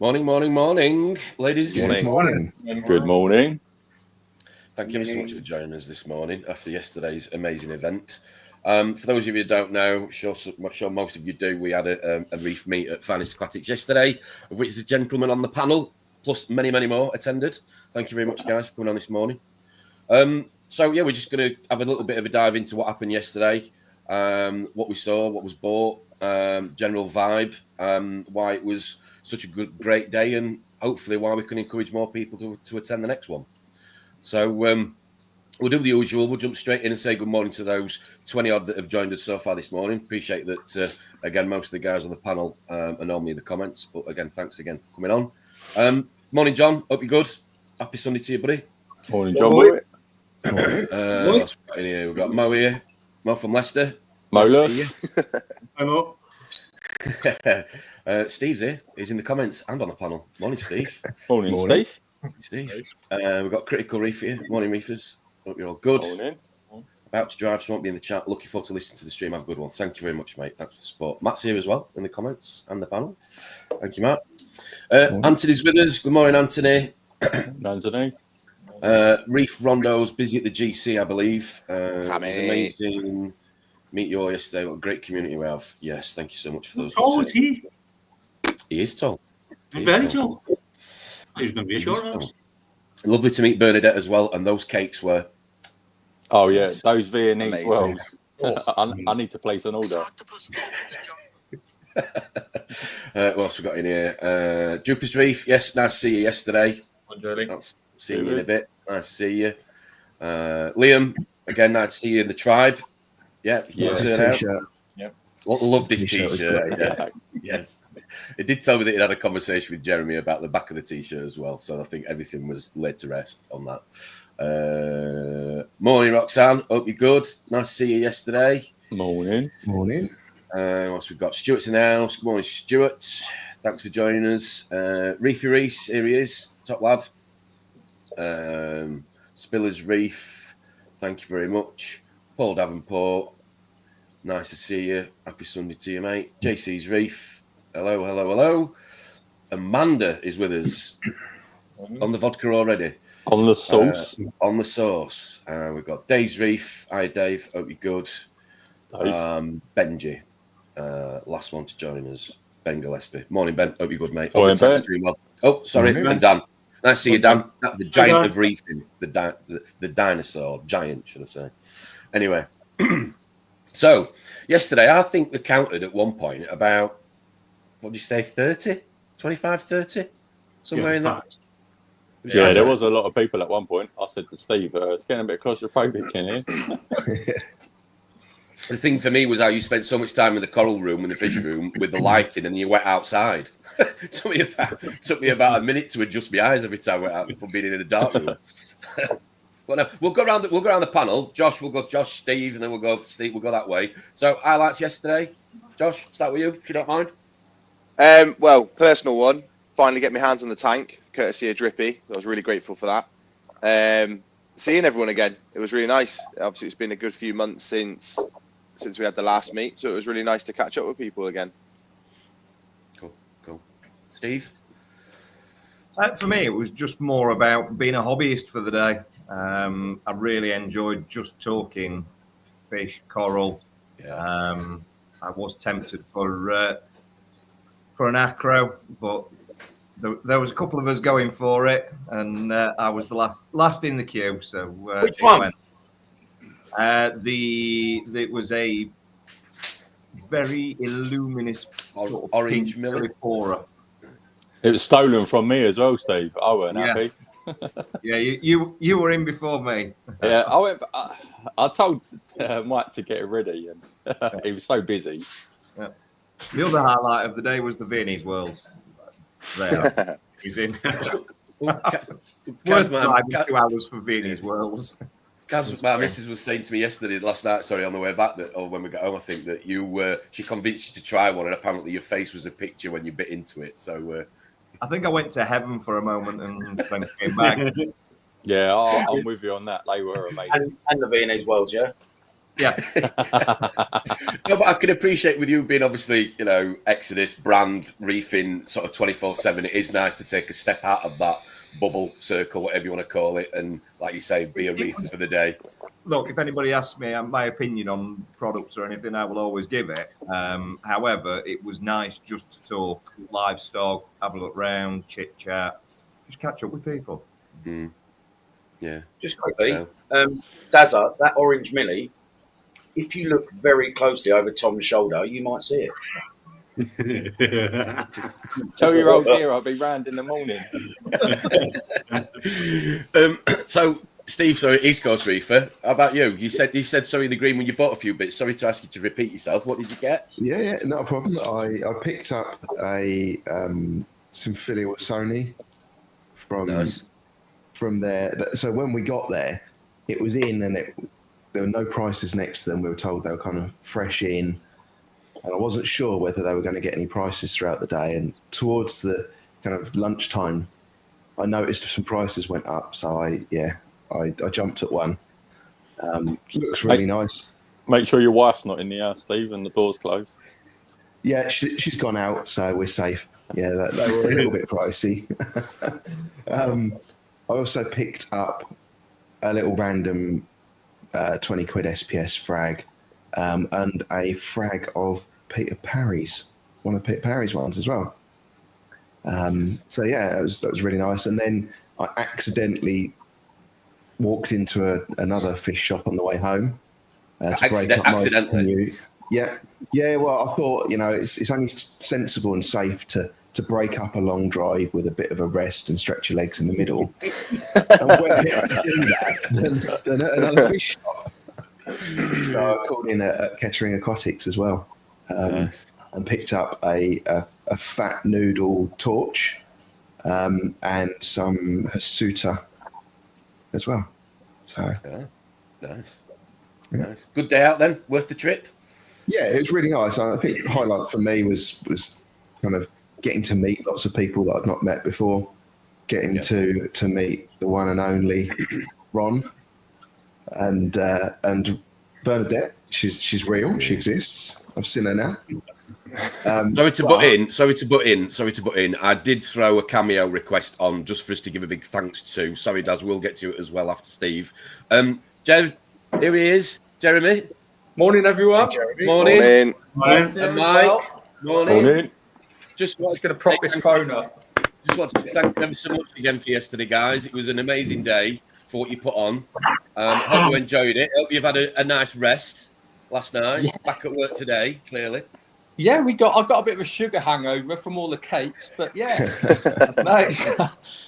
Morning, ladies. Good morning. Good morning. Thank you so much for joining us this morning after yesterday's amazing event. For those of you who don't know, I'm sure most of you do, we had a reef meet at Finest Aquatics yesterday, of which the gentleman on the panel, plus many, many more, attended. Thank you very much, guys, for coming on this morning. So, yeah, we're just going to have a little bit of a dive into what happened yesterday, what we saw, what was bought, general vibe, why it was such a great day, and hopefully why we can encourage more people to attend the next one. So we'll do the usual. We'll jump straight in and say good morning to those 20 odd that have joined us so far this morning. Appreciate that, again, most of the guys on the panel are normally in the comments, but again, thanks again for coming on. Morning, John. Hope you're good. Happy Sunday to you, buddy. Morning, John. Morning. What's we got in here? We've got Mo here. Mo from Leicester. Molus. Hi, Mo. Steve's here. He's in the comments and on the panel. Morning, Steve. Morning, Steve. Steve. We've got Critical Reef here. Morning, Reefers. Hope you're all good. Morning. About to drive, so won't be in the chat. Looking forward to listening to the stream. Have a good one. Thank you very much, mate. Thanks for the support. Matt's here as well in the comments and the panel. Thank you, Matt. Anthony's with us. Good morning, Anthony. Anthony. Reef Rondo's busy at the GC, I believe. It was amazing. Meet you all yesterday. What a great community we have. Yes, thank you so much for those. How tall is he? He is tall. Very tall. He's going to be a short house. Lovely to meet Bernadette as well, and those cakes were. Oh yeah, those Viennese wells. I need to place an order. What else we got in here? Jupiter's Reef. Yes, nice to see you yesterday. Nice seeing you in a bit. Nice to see you. Liam, again, nice to see you in the tribe. Yeah, T-shirt. Yeah. Love this t-shirt. Yeah. Yes. It did tell me that it had a conversation with Jeremy about the back of the t-shirt as well. So I think everything was laid to rest on that. Morning, Roxanne. Hope you're good. Nice to see you yesterday. Morning. What's we got? Stuart's in the house. Good morning, Stuart. Thanks for joining us. Reefy Reese, here he is. Top lad. Spiller's Reef. Thank you very much. Paul Davenport. Nice to see you. Happy Sunday to you, mate. JC's Reef. Hello. Amanda is with us. On the vodka already. On the sauce. We've got Dave's Reef. Hi, Dave. Hope you're good. Benji. Last one to join us. Ben Gillespie. Morning, Ben. Hope you're good, mate. Morning, Ben. Oh, sorry. And Dan. Nice to see you, Dan. The giant of reefing. The dinosaur. Giant, should I say. Anyway. So, yesterday, I think we counted at one point about, what did you say, 30? 25, 30? Somewhere in that. Yeah, there was a lot of people at one point. I said to Steve, it's getting a bit claustrophobic in here. The thing for me was how you spent so much time in the coral room and the fish room with the lighting, and you went outside. took me about a minute to adjust my eyes every time I went out from being in a dark room. But no, we'll go around the panel. Josh, we'll go Josh, Steve, and then we'll go Steve. We'll go that way. So highlights yesterday. Josh, start with you if you don't mind. Well, personal one. Finally get my hands on the tank, courtesy of Drippy. I was really grateful for that. Seeing everyone again, it was really nice. Obviously, it's been a good few months since we had the last meet, so it was really nice to catch up with people again. Cool. Steve? For me, it was just more about being a hobbyist for the day. I really enjoyed just talking fish, coral. Yeah. I was tempted for an acro, but there was a couple of us going for it, and I was the last in the queue. So which one? It was a very illuminous orange millipora. It was stolen from me as well, Steve. I weren't happy. Yeah, you were in before me. Yeah, I told Mike to get it ready, and he was so busy. Yeah. The other highlight of the day was the Viennese Worlds. There, he's in. Worth driving 2 hours for Viennese Worlds. My missus was saying to me last night, on the way back, when we got home, I think that she convinced you to try one, and apparently your face was a picture when you bit into it. So I think I went to heaven for a moment and then came back. Yeah, I'm with you on that. They were amazing. And the Viennese Worlds, yeah? Yeah. No, but I can appreciate with you being obviously, Exodus brand reefing sort of 24/7. It is nice to take a step out of that bubble circle, whatever you want to call it, and like you say, be a reefer for the day. Look, if anybody asks me my opinion on products or anything, I will always give it. However, it was nice just to talk livestock, have a look round, chit chat, just catch up with people. Mm. Yeah. Just quickly, Dazza, that orange millie, if you look very closely over Tom's shoulder, you might see it. Tell your old dear I'll be round in the morning. So, Steve, East Coast Reefer. How about you? You said sorry in the green when you bought a few bits. Sorry to ask you to repeat yourself. What did you get? Yeah, not a problem. I picked up a some filial Sony from there. So when we got there, it was in, and there were no prices next to them. We were told they were kind of fresh in, and I wasn't sure whether they were going to get any prices throughout the day. And towards the kind of lunchtime, I noticed some prices went up. So I jumped at one. Looks really nice. Make sure your wife's not in the house, Steve, and the door's closed. Yeah, she's gone out, so we're safe. Yeah, they were a little bit pricey. I also picked up a little random 20 quid SPS frag and a frag of Peter Parry's, one of Peter Parry's ones as well. So yeah, that was really nice. And then I accidentally walked into another fish shop on the way home to break up accidentally. Yeah. Well, I thought it's only sensible and safe to break up a long drive with a bit of a rest and stretch your legs in the middle. And where better to do that than at another fish shop? So I called in at Kettering Aquatics as well, Nice. and picked up a fat noodle torch and some Hasuta as well. So Nice. Good day out then. Worth the trip. yeah, it was really nice. I think the highlight for me was kind of getting to meet lots of people that I've not met before, getting to meet the one and only Ron and Bernadette. She's real. She exists. I've seen her now. Sorry to butt in. I did throw a cameo request on just for us to give a big thanks to. Sorry, Daz, we'll get to it as well after Steve. Jev, here he is. Jeremy. Morning, everyone. Hey, Jeremy. Morning. And Mike. Morning. Just I'm just going to prop this phone up. Just want to thank you ever so much again for yesterday, guys. It was an amazing day for what you put on. Hope you enjoyed it. Hope you've had a nice rest last night. Yeah. Back at work today, clearly. Yeah, I got a bit of a sugar hangover from all the cakes, but yeah,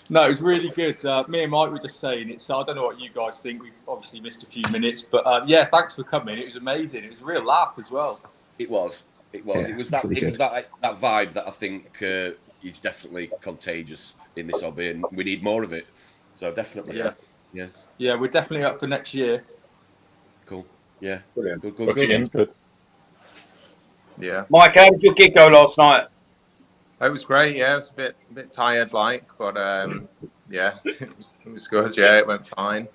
no, it was really good. Me and Mike were just saying it, so I don't know what you guys think. We obviously missed a few minutes, but yeah, thanks for coming. It was amazing. It was a real laugh as well. It was. Yeah, It was that vibe that I think is definitely contagious in this hobby, and we need more of it. So definitely, Yeah, we're definitely up for next year. Cool. Yeah, Brilliant. Good. Yeah. Mike, how did your gig go last night? It was great. Yeah, I was a bit tired, but yeah, it was good. Yeah, it went fine.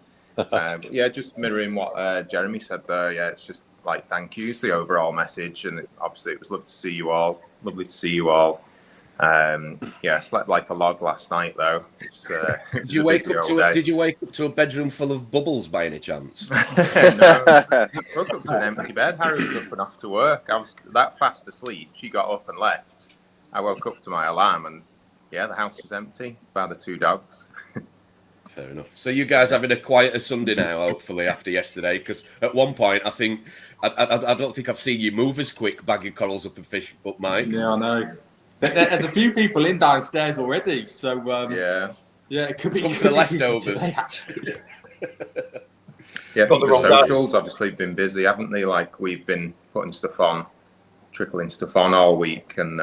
Yeah, just mirroring what Jeremy said there. Yeah, it's just like thank yous, the overall message, and obviously it was lovely to see you all. Yeah, slept like a log last night though. Did you wake up to a bedroom full of bubbles by any chance? No, I woke up to an empty bed. Harry was up and off to work. I was that fast asleep. She got up and left. I woke up to my alarm, and yeah, the house was empty, bar the two dogs. Fair enough. So you guys having a quieter Sunday now, hopefully, after yesterday? Because at one point, I think I don't think I've seen you move as quick bagging corals up and fish up, Mike. Yeah, I know. There's a few people in downstairs already, so yeah, it could be Come for the leftovers. Yeah, I think the socials obviously been busy, haven't they? Like we've been putting stuff on, trickling stuff on all week, and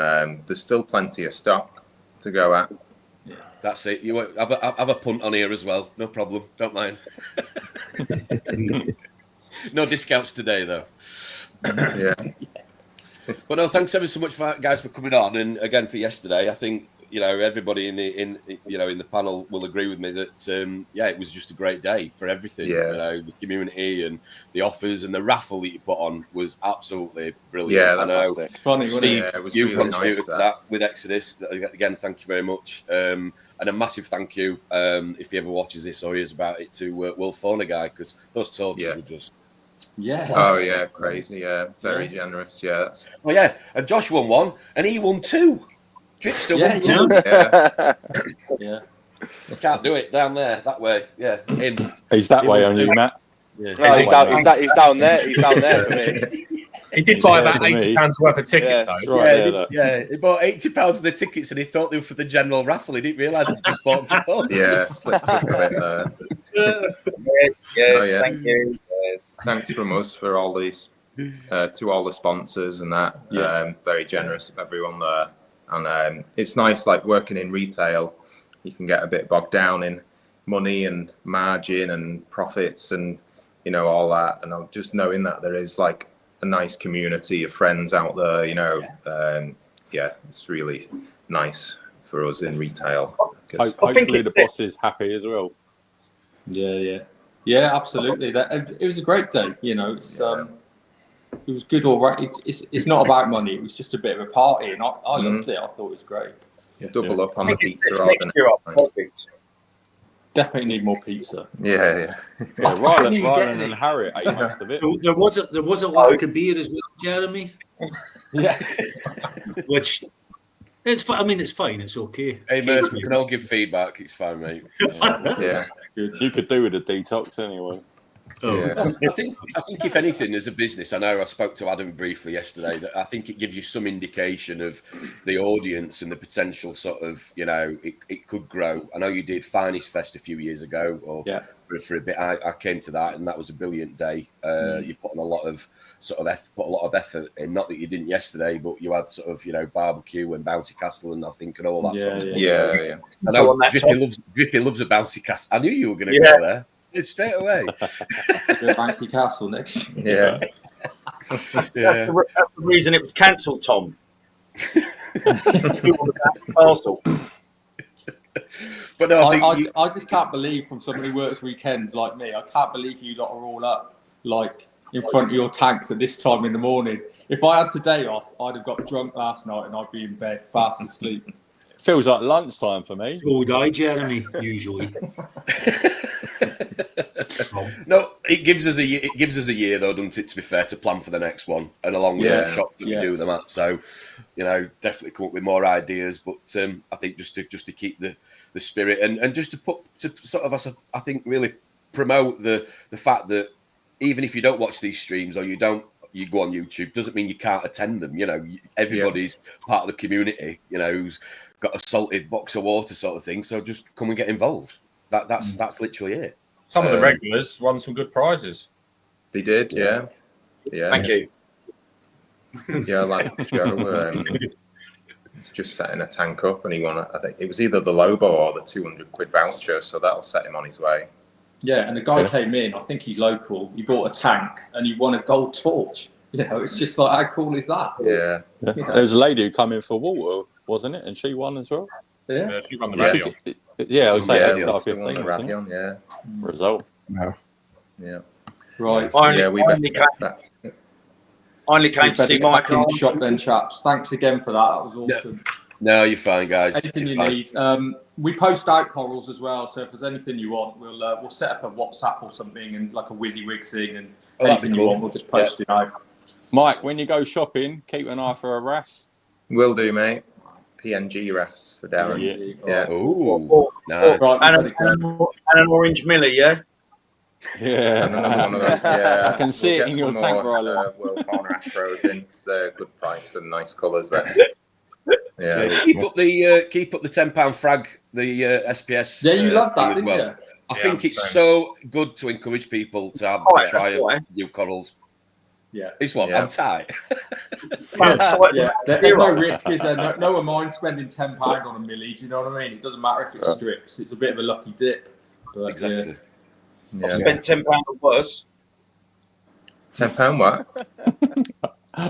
there's still plenty of stock to go at. Yeah. That's it. You have a punt on here as well. No problem. Don't mind. No discounts today, though. Yeah. But no, thanks ever so much, guys, for coming on. And again, for yesterday, I think, you know, everybody in the panel will agree with me that it was just a great day for everything. Yeah. You know, the community and the offers and the raffle that you put on was absolutely brilliant. Yeah, I know, fantastic. It's funny, wasn't Steve, it? Yeah, it was you really contributed nice, to that with Exodus. Again, thank you very much. And a massive thank you, if he ever watches this or hears about it, to Will Fauna guy, because those torches were just. Yeah. Oh yeah, crazy. Yeah, very generous. Yeah, that's... Oh yeah, and Josh won one, and he won two. Drip still won Yeah, two. yeah. Yeah. I can't do it down there that way. Yeah, him. He's that He way won on two. you, Matt. Yeah. No, he's down there. He's down there for me. He did buy about for me. £80 worth of tickets, Yeah. though. It's right there, look. He bought £80 of the tickets, and he thought they were for the general raffle. He didn't realise he just bought them for torches. Yeah, slipped up a bit there. Yes, Oh, yeah. thank you. Yes. Thanks from us for all these, to all the sponsors and that. Yeah. Very generous of everyone there. And it's nice, like working in retail, you can get a bit bogged down in money and margin and profits and, you know, all that. And I'm just knowing that there is like a nice community of friends out there, you know. It's really nice for us in retail. Hopefully the boss is happy as well. Yeah, absolutely. It was a great day. You know, it was good. All right. It's not about money. It was just a bit of a party, and I loved it. I thought it was great. Double up on I the think pizza. it's rather next than- year up, perfect. Definitely need more pizza. Yeah. Yeah, I couldn't even get Rylan any. and Harriet ate most of it. There was a like a beer as well, Jeremy. Yeah. Which it's fine. I mean, it's fine. It's okay. Hey, mate, we can all give feedback. It's fine, mate. Yeah. You could do with a detox anyway. Oh. Yeah. I think if anything, as a business, I know I spoke to Adam briefly yesterday, that I think it gives you some indication of the audience and the potential sort of, you know, it could grow. I know you did Finest Fest a few years ago, or for a bit. I came to that, and that was a brilliant day. You put on a lot of effort in. Not that you didn't yesterday, but you had sort of, you know, barbecue and bouncy castle, and I think, and all that sort of stuff. Yeah. I know Drippy loves a bouncy castle. I knew you were going to go there. It's straight away. Bouncy Castle next. Yeah. That's the reason it was cancelled, Tom. Parcel. But no, I just can't believe, from somebody who works weekends like me, I can't believe you lot are all up like in front of your tanks at this time in the morning. If I had today off, I'd have got drunk last night and I'd be in bed fast asleep. Feels like lunchtime for me. All day, Jeremy, usually. No, it gives us a year though, doesn't it? To be fair, to plan for the next one, and along with the shops that we do them at. So, you know, definitely come up with more ideas. But I think just to keep the spirit and just to sort of, I think, really promote the fact that even if you don't watch these streams or you go on YouTube, doesn't mean you can't attend them. You know, everybody's part of the community. You know, who's got a salted box of water sort of thing. So just come and get involved. That's literally it. Some of the regulars won some good prizes. They did, yeah. Thank you. Yeah, like Joe, he's just setting a tank up, and he won. I think it was either the Lobo or the £200 voucher, so that'll set him on his way. Yeah, and the guy came in. I think he's local. He bought a tank and he won a gold torch. You know, it's just like, how cool is that? Yeah. There was a lady who came in for water, wasn't it? And she won as well. Yeah, she won the Ravion. Yeah, I was saying yeah, that's she won the 15, Ravion, yeah. Result. No. Yeah. right. We finally came to see Mike. In the shop then, chaps. Thanks again for that. That was awesome. No, you're fine, guys. Anything You're you fine. need. We post out corals as well, so if there's anything you want, we'll set up a WhatsApp or something, and like a WYSIWYG thing, and anything you want, we'll just post it out. Mike, when you go shopping, keep an eye for a wrasse. Will do, mate. PNG RAS for Darren. Yeah. Oh, nice. And an orange Millie, yeah? Yeah. And another one of those. Yeah. I can see it in your tank, Rylan. World Corner Astros in. It's a good price and nice colours there. Yeah. Keep up the £10 frag, the SPS. Yeah, you love that, as didn't well. you? I think it's so good to encourage people to have a try of new corals. Yeah. It's what? I'm tight. Yeah, there's no risk, is there? No one minds spending £10 on a millie. Do you know what I mean? It doesn't matter if it's strips. It's a bit of a lucky dip. But, exactly. Yeah. I've spent £10 on worse. £10 what?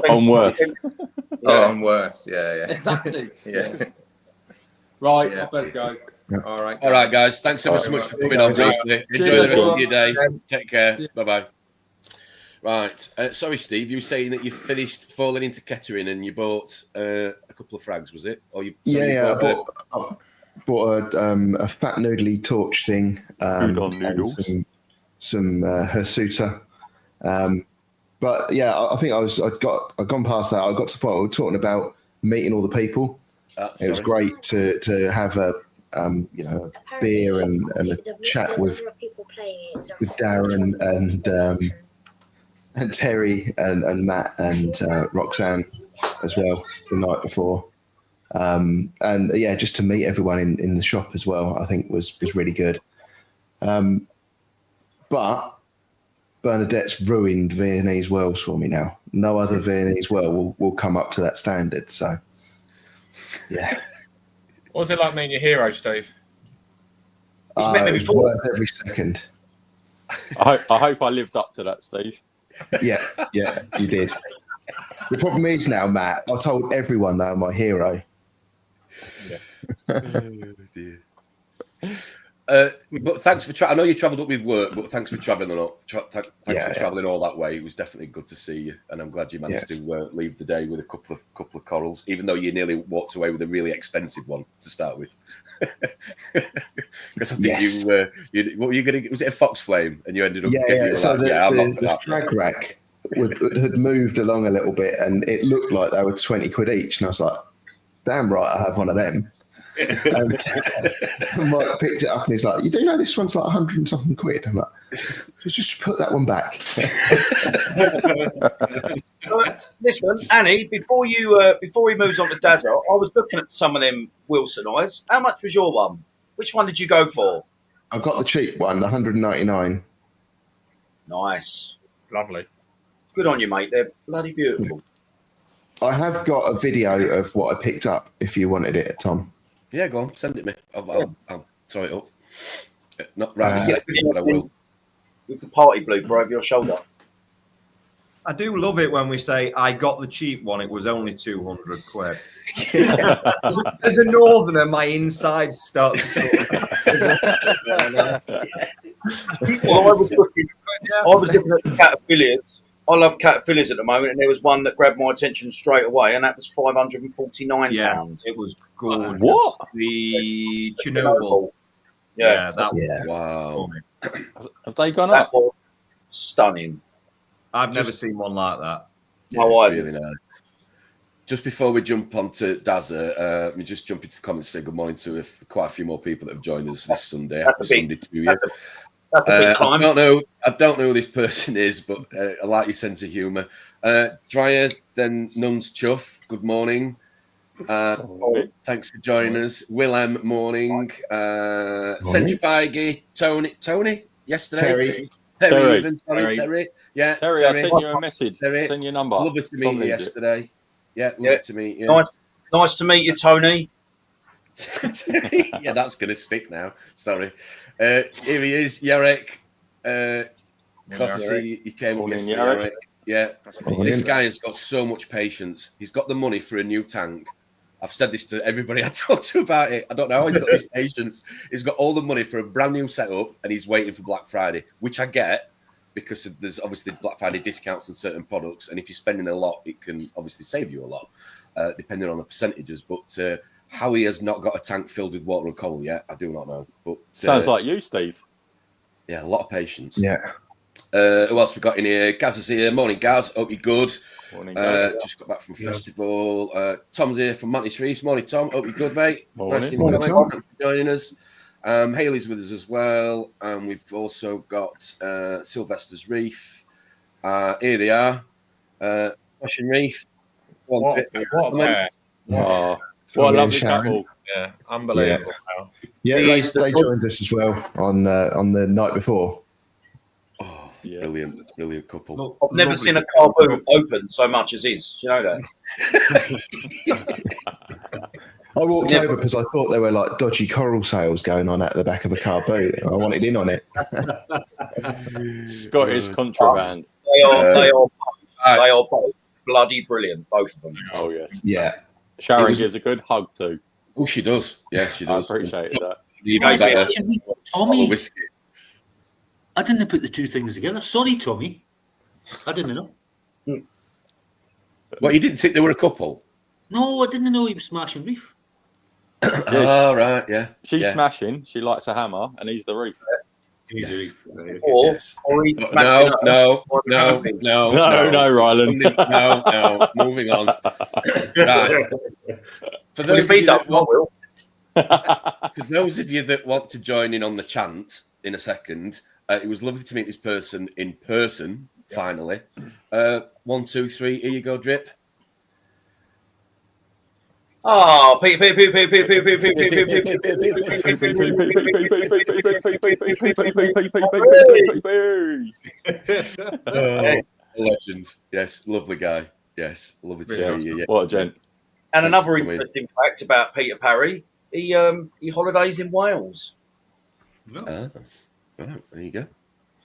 On worse. Oh, on worse. Yeah. Exactly. Yeah. Right, Yeah. I better go. All right, guys. Thanks ever so much for coming on guys. briefly. Enjoy the rest of your day. Take care. Yeah. Bye-bye. Right. Sorry, Steve. You were saying that you finished falling into Kettering and you bought a couple of frags, was it? Or you? Yeah. I bought a fat noodly torch thing. Udon noodles. And some hirsuta. But yeah, I think I'd gone past that. I got to the point where we were talking about meeting all the people. It was great to have a beer and a chat with Darren and Terry and Matt and Roxanne as well the night before. And yeah, just to meet everyone in the shop as well, I think was really good. But Bernadette's ruined Viennese wells for me now. No other Viennese well will come up to that standard. So yeah. What was it like meeting your hero, Steve? He's met me It was before. worth every second. I hope I lived up to that, Steve. Yeah, you did. The problem is now, Matt, I told everyone they were my hero. Oh, dear. But thanks for I know you travelled up with work, but thanks for travelling up. Thanks for travelling all that way. It was definitely good to see you, and I'm glad you managed to leave the day with a couple of corals, even though you nearly walked away with a really expensive one to start with. Because I think what were you going to? Was it a fox flame? And you ended up So the frag rack had moved along a little bit, and it looked like they were 20 quid each, and I was like, damn right, I have one of them. And Mike picked it up and he's like, you do know this one's like 100 and something quid? I'm like, just put that one back. Listen, Annie, before he moves on to Dazza, I was looking at some of them Wilson eyes. How much was your one? Which one did you go for? I got the cheap one, the 199. Nice. Lovely. Good on you, mate. They're bloody beautiful. I have got a video of what I picked up if you wanted it, Tom. Yeah, go on, send it me. I'll throw it up. Not right this second, but I will. With the party blooper over your shoulder. I do love it when we say, I got the cheap one, it was only 200 quid. As a northerner, my insides start to Well, I was looking at the caterpillars. I love caterpillars at the moment, and there was one that grabbed my attention straight away, and that was £549. It was gorgeous. What? The Chernobyl. Yeah, that was wow. Have they gone that up? was stunning. I've never seen one like that. Really nice. Just before we jump on to Dazza, let me just jump into the comments and say good morning to quite a few more people that have joined us this Sunday. Happy Sunday to you. That's a big climb. I don't know who this person is, but I like your sense of humour. Dryer, then Nuns Chuff, good morning. Thanks for joining us. Willem, morning. Centripagi, Tony, yesterday. Terry. Yeah, Terry, I sent you a message. Terry. Send your number. Lovely to meet you yesterday. Yeah, lovely to meet you. Nice to meet you, Tony. Yeah, that's going to stick now. Sorry. Here he is, Yarek. Glad to see you came up yesterday, Yarek. Yeah, this guy has got so much patience. He's got the money for a new tank. I've said this to everybody I talk to about it. I don't know how he's got this patience. He's got all the money for a brand new setup, and he's waiting for Black Friday, which I get because there's obviously Black Friday discounts on certain products, and if you're spending a lot, it can obviously save you a lot, depending on the percentages. But how he has not got a tank filled with water and coal yet, I do not know. But sounds like you, Steve. Yeah, a lot of patience. Yeah. Who else we got in here? Gaz is here. Morning, Gaz. Hope you're good. Morning, Gaz. Just got back from festival. Tom's here from Mantis Reefs. Morning, Tom. Hope you're good, mate. Morning. Morning, Tom. Thanks for joining us. Haley's with us as well. And we've also got Sylvester's Reef. Here they are. Smashing Reef. What a pair. What a lovely couple. Yeah, unbelievable. Yeah, they joined us as well on the night before. Oh, yeah. Brilliant couple. I've never seen a car boot open so much as his. Do you know that? I walked over because I thought there were like dodgy coral sales going on at the back of a car boot. I wanted in on it. Scottish contraband. They are both bloody brilliant, both of them. Oh yes. Yeah. Sharon gives a good hug too. Oh, she does. Yeah, she does. I appreciated that. Even better. Tommy, Whiskey. I didn't put the two things together. Sorry, Tommy. I didn't know. What, you didn't think there were a couple? No, I didn't know he was smashing Reef. Oh, right, yeah. She's smashing. She likes a hammer, and he's the Reef. He's the Reef. Or he's No, Ryland. No, moving on. Right. For those of you that want to join in on the chant in a second, it was lovely to meet this person in person, finally. 1, 2, 3, here you go, Drip. Oh, Pete. Legend. Yes, lovely guy. Yes, lovely to see you. Yeah. What a gent. And another interesting fact about Peter Parry, he holidays in Wales. Right, there you go.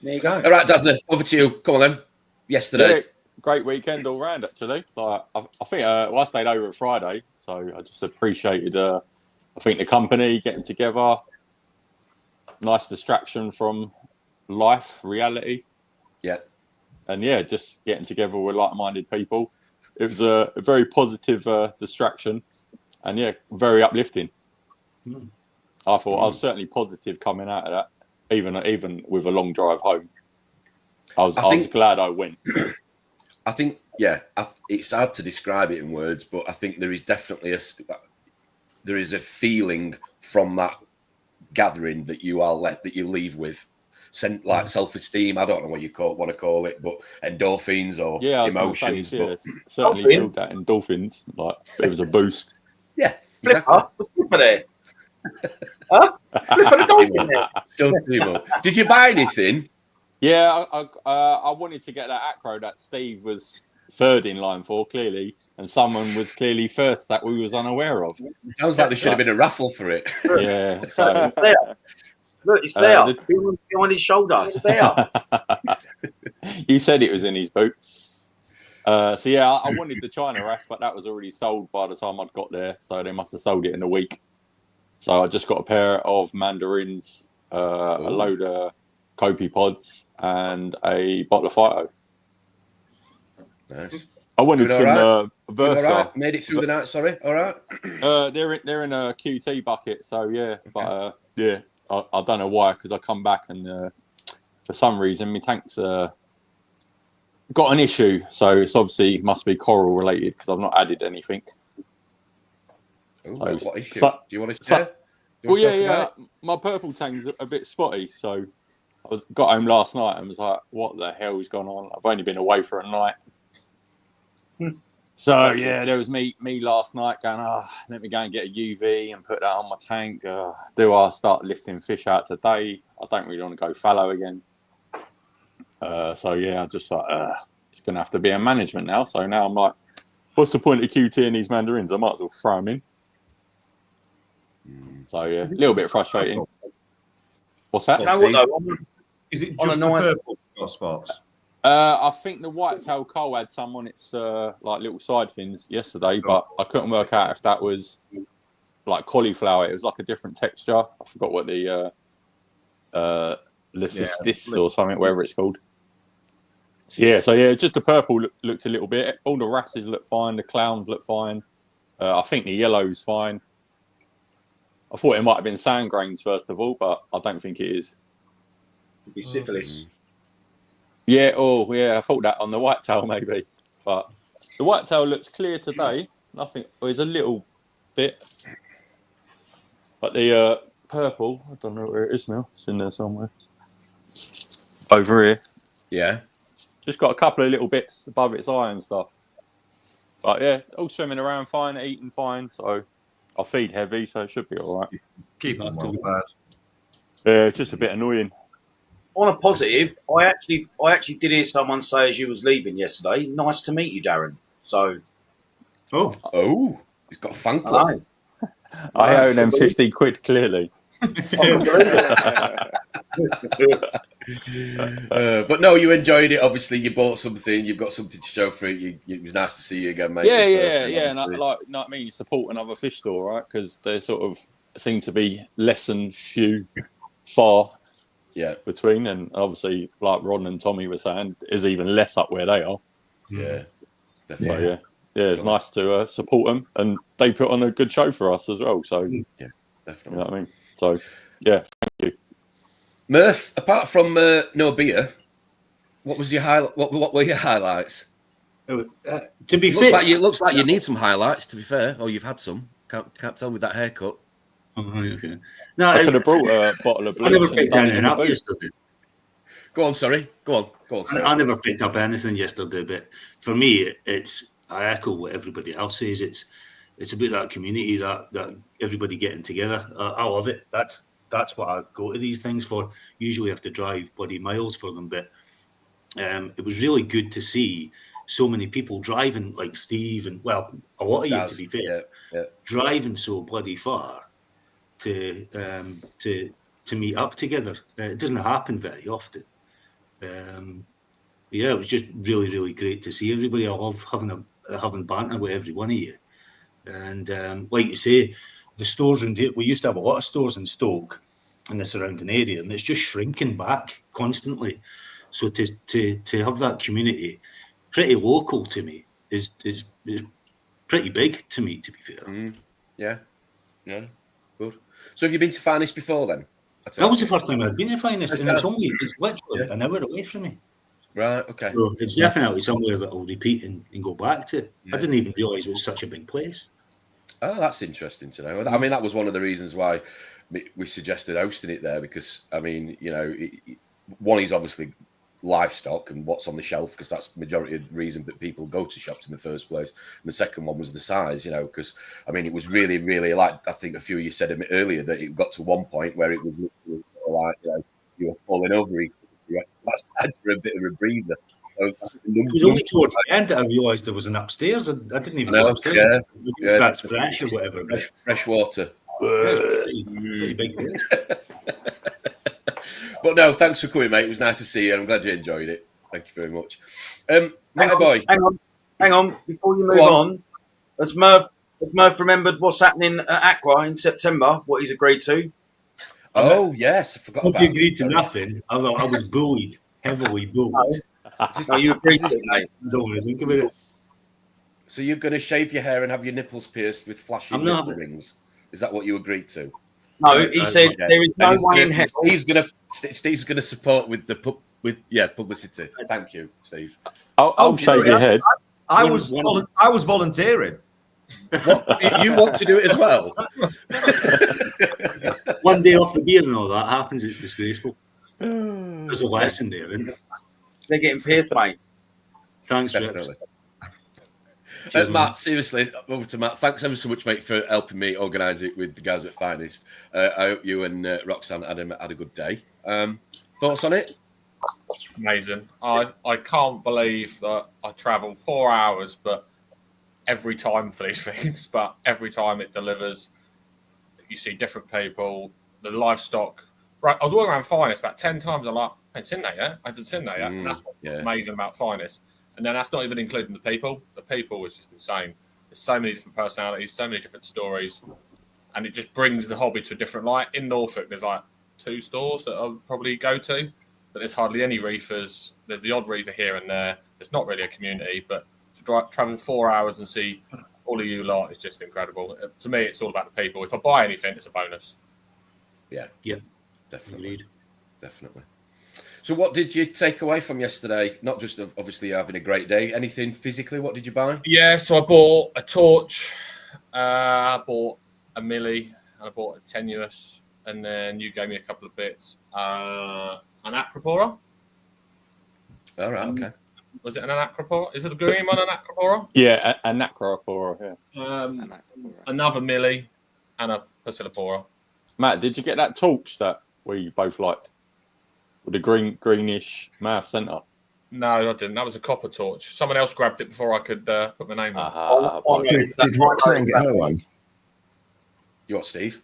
There you go. All right, Dazza, over to you. Come on then. Yesterday. Yeah, great weekend all round, actually. Like, I think I stayed over at Friday, so I just appreciated, I think, the company, getting together. Nice distraction from life, reality. Yeah. And yeah, just getting together with like-minded people. It was a very positive distraction, and yeah, very uplifting. I thought I was certainly positive coming out of that, even with a long drive home. I was glad I went. I think, it's hard to describe it in words, but I think there is definitely a feeling from that gathering that you leave with. Like self-esteem, I don't know what you want to call it, but endorphins or emotions. Certainly feel that endorphins. Like it was a boost. Yeah, Flipper, what's Flipper there? Huh? Flipper, Did you buy anything? Yeah, I wanted to get that acro that Steve was third in line for, clearly, and someone was clearly first that we was unaware of. Sounds like there should have been a raffle for it. Yeah. So. Look, it's there. Behind his shoulder. It's there. You said it was in his boot. So yeah, I wanted the China Rasp, but that was already sold by the time I'd got there. So they must have sold it in a week. So I just got a pair of mandarins, a load of Kopi pods, and a bottle of Phyto. Nice. I wanted some Versa. Right? Made it through the night. Sorry. All right. They're in a QT bucket. So yeah, but yeah. I don't know why, because I come back and for some reason my tank's got an issue. So it's obviously must be coral related because I've not added anything. Ooh, so, what issue? Do you want to share? My purple tank's a bit spotty. So I got home last night and was like, what the hell is going on? I've only been away for a night. So yeah, there was me last night going, let me go and get a UV and put that on my tank. Do I start lifting fish out today? I don't really want to go fallow again. So yeah, I just like, it's going to have to be a management now. So now I'm like, what's the point of QT in these mandarins? I might as well throw them in. So yeah, a little bit frustrating. What's that? Is it just the purple spots? I think the whitetail coal had some on its like little side fins yesterday, but I couldn't work out if that was like cauliflower. It was like a different texture. I forgot what the leucistis or something, whatever it's called. So yeah, just the purple looked a little bit. All the rashes look fine. The clowns look fine. I think the yellow's fine. I thought it might have been sand grains first of all, but I don't think it is. Could be syphilis. Yeah, I thought that on the whitetail maybe, but the whitetail looks clear today. Nothing. There's a little bit, but the purple, I don't know where it is now. It's in there somewhere. Over here. Yeah. Just got a couple of little bits above its eye and stuff. But yeah, all swimming around fine, eating fine. So I feed heavy, so it should be all right. Keep on too bad. Yeah, it's just a bit annoying. On a positive, I actually did hear someone say as you was leaving yesterday, nice to meet you, Darren. So, he's got a fan club. I owe them 50 quid, clearly. But no, you enjoyed it. Obviously, you bought something. You've got something to show for it. It was nice to see you again, mate. Yeah, in yeah, person, yeah. And obviously. like, you know what I mean? You support another fish store, right? Because they sort of seem to be less and far between. And obviously, like Ron and Tommy were saying, is even less up where they are. Yeah, definitely. So, yeah, it's nice to support them. And they put on a good show for us as well. So, yeah, definitely. You know what I mean? So, yeah, thank you. Murph, apart from no beer, what was your what were your highlights? To be looks fair, looks like you need some highlights. To be fair, or you've had some. Can't tell with that haircut. Okay. No, I could have brought a bottle of bleach. I never and picked done it anything in the up boot. yesterday. Go on, sorry. Go on. Sorry. I never picked up anything yesterday, but for me, I echo what everybody else says. It's about that community, that everybody getting together. I love it. That's what I go to these things for. Usually I have to drive bloody miles for them, but it was really good to see so many people driving, like Steve and a lot of you, to be fair, driving so bloody far to meet up together. It doesn't happen very often. It was just really, really great to see everybody. I love having banter with every one of you. And like you say, the stores we used to have a lot of stores in Stoke and the surrounding area, and it's just shrinking back constantly. So to have that community, pretty local to me, is pretty big to me, to be fair. Yeah, good. So have you been to Finest before then? That was the first time I'd been to Finest, and it's literally an hour away from me. Right, okay. So it's definitely somewhere that I'll repeat and go back to. I didn't even realise it was such a big place. Oh, that's interesting to know. I mean, that was one of the reasons why we suggested hosting it there, because, I mean, you know, one is obviously livestock and what's on the shelf, because that's the majority of the reason that people go to shops in the first place. And the second one was the size, you know, because, I mean, it was really, really, like, I think a few of you said earlier that it got to one point where it was literally sort of like, you know, you were falling over each other. That's time for a bit of a breather. So, it was only towards the end that I realised there was an upstairs. I didn't even go upstairs. That's fresh or whatever. Fresh water. Pretty big place. But no, thanks for coming, mate. It was nice to see you, and I'm glad you enjoyed it. Thank you very much. My boy. Hang on. Before you move on, has Murph remembered what's happening at Aqua in September? What he's agreed to? Oh yes, I forgot about. You agreed to nothing. I was bullied, heavily bullied. No, you agreed to it, mate. Don't think about it. So you're going to shave your hair and have your nipples pierced with flashing nipple rings? Is that what you agreed to? No, he said there is no way in hell. Steve's going to support with the publicity. Thank you, Steve. I'll shave your head. I was volunteering. What? You want to do it as well? One day off the beer and all that happens. It's disgraceful. There's a lesson there, isn't there? They're getting pierced, mate. Thanks, definitely. Matt, seriously, over to Matt. Thanks ever so much, mate, for helping me organise it with the guys at Finest. I hope you and Roxanne had a good day. Thoughts on it? Amazing. I can't believe that I travel 4 hours, but every time for these things, but every time it delivers, you see different people, the livestock. Right, I was walking around Finest about 10 times. I'm like, I haven't seen that yet. I haven't seen that yet. And that's what's amazing about Finest. And then that's not even including the people. The people is just insane. There's so many different personalities, so many different stories. And it just brings the hobby to a different light. In Norfolk, there's like 2 stores that I'll probably go to, but there's hardly any reefers. There's the odd reefer here and there. There's not really a community, but to travel 4 hours and see all of you lot is just incredible. To me, it's all about the people. If I buy anything, it's a bonus. Yeah. Definitely. So what did you take away from yesterday? Not just obviously having a great day. Anything physically? What did you buy? Yeah, so I bought a torch. I bought a millie. And I bought a tenuous. And then you gave me a couple of bits. An acropora. All right, okay. Was it an acropora? Is it a green one, an acropora? Yeah, an acropora, yeah. Another millie and a Pasillipora. Matt, did you get that torch that we both liked? With the greenish mouth centre? No, I didn't. That was a copper torch. Someone else grabbed it before I could put my name on. Did Roxanne get her one? You what, Steve?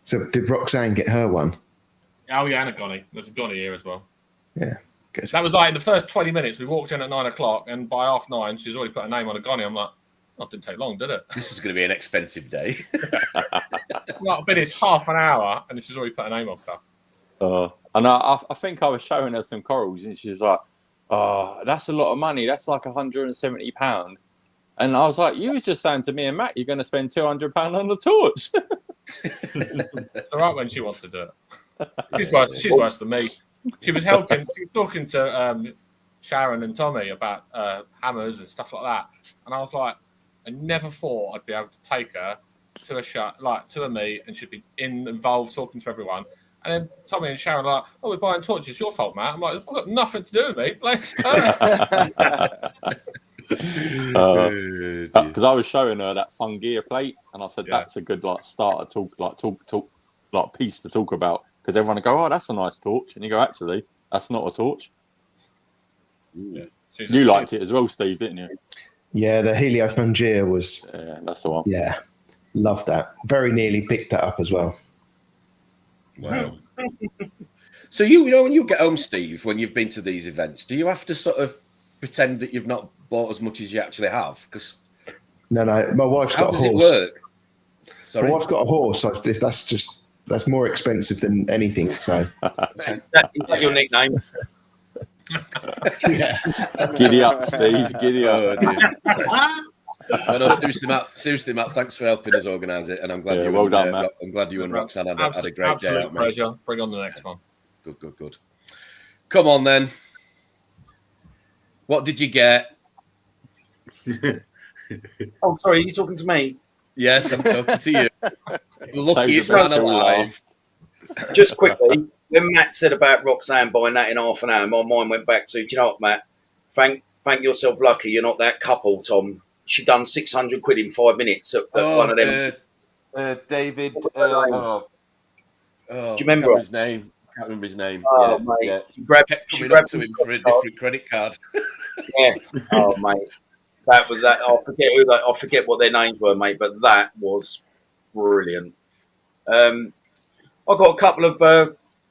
So did Roxanne get her one? Oh, yeah, and a Gonny. There's a Gonny here as well. Yeah, good. That was like in the first 20 minutes. We walked in at 9 o'clock, and by 9:30, she's already put her name on a gunny. I'm like, oh, it didn't take long, did it? This is going to be an expensive day. Well, I've been here half an hour, and she's already put her name on stuff. And I think I was showing her some corals, and she was like, "Oh, that's a lot of money. That's like £170." And I was like, "You was just saying to me and Matt, you're going to spend £200 on the torch." It's all right when she wants to do it. She's worse than me. She was helping. She was talking to Sharon and Tommy about hammers and stuff like that, and I was like, I never thought I'd be able to take her to a meet, and she'd be involved talking to everyone. And then Tommy and Sharon are like, "Oh, we're buying torches. It's your fault, Matt." I'm like, "I've got nothing to do with me. Blame her." Because I was showing her that Fungia plate, and I said that's a good starter talk piece to talk about, because everyone would go, "Oh, that's a nice torch," and you go, "Actually, that's not a torch." Yeah. You liked it as well, Steve, didn't you? Yeah, the Helios Mangia was. Yeah, that's the one. Yeah, loved that. Very nearly picked that up as well. Wow. So you know when you get home, Steve, when you've been to these events, do you have to sort of pretend that you've not bought as much as you actually have? Because no, my wife's got a horse. How does it work? Sorry, my wife's got a horse. So that's more expensive than anything. So Is that your nickname? Giddy up, Steve. Giddy up. No, seriously, Matt. Thanks for helping us organise it, and I'm glad well done, Matt. I'm glad you and Roxanne had a great day out, Absolute mate. pleasure. Bring on the next one. Good. Come on then. What did you get? Oh, sorry, are you talking to me? Yes, I'm talking to you. The luckiest man alive. Just quickly, when Matt said about Roxanne buying that in half an hour, my mind went back to, do you know what, Matt? Thank yourself lucky you're not that couple, Tom. She done 600 quid in 5 minutes at one of them. David. Do you remember his name? I can't remember his name. Oh, yeah, mate. yeah. She Coming grabbed up to him for a different credit card. Yeah. Oh, mate. That was that. I forget what their names were, mate. But that was brilliant. I got a couple of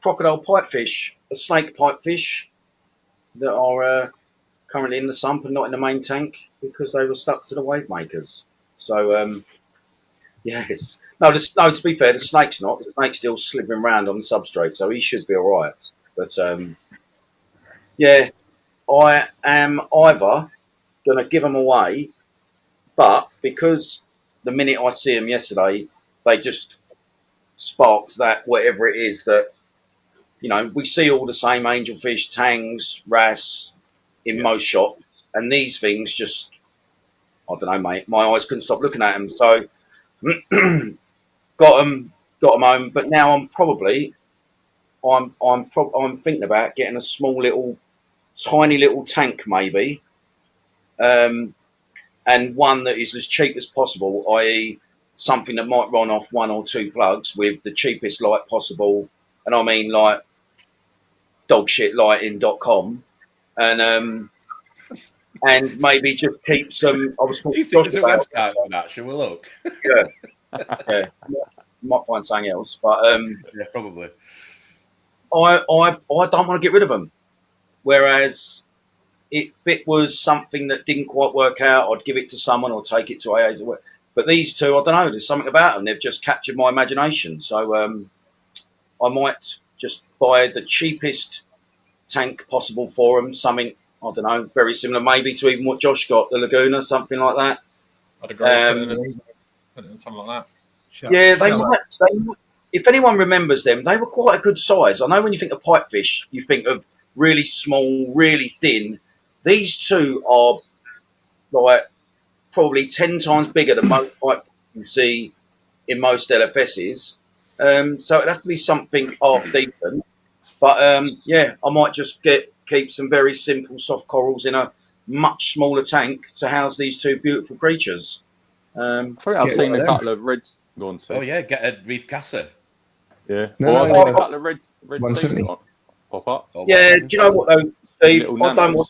crocodile pipefish, a snake pipefish, that are currently in the sump and not in the main tank because they were stuck to the wave makers. So yes. No, to be fair, the snake's not. The snake's still slithering around on the substrate, so he should be all right. But yeah, I am either going to give them away, but because the minute I see them yesterday, they just sparked that whatever it is that, you know, we see all the same angelfish, tangs, wrasse in most shops, and these things just, I don't know, mate. My eyes couldn't stop looking at them, so got them home. But now I'm thinking about getting a small tiny little tank maybe, and one that is as cheap as possible, i.e. something that might run off 1 or 2 plugs with the cheapest light possible, and I mean like dogshitlighting.com, and maybe just keep some. I was Do you think there's a website for that? Shall we look? Yeah, might find something else, but yeah, probably. I don't want to get rid of them. Whereas if it was something that didn't quite work out, I'd give it to someone or take it to AA's. But these two, I don't know. There's something about them. They've just captured my imagination. So I might just buy the cheapest tank possible for them. Something, I don't know, very similar maybe to even what Josh got, the Laguna, something like that. I'd agree. Put it in something like that. Yeah, they might. If anyone remembers them, they were quite a good size. I know when you think of pipefish, you think of really small, really thin. These two are like probably 10 times bigger than most pipefish you see in most LFSs. So it'd have to be something half decent. But yeah, I might just keep some very simple soft corals in a much smaller tank to house these two beautiful creatures. I think I've seen a couple of reds going. Oh yeah, get a reef casser. Yeah. No, I've seen a couple of red 170. pop up. Yeah, do you know what though, Steve? Little I don't nanos.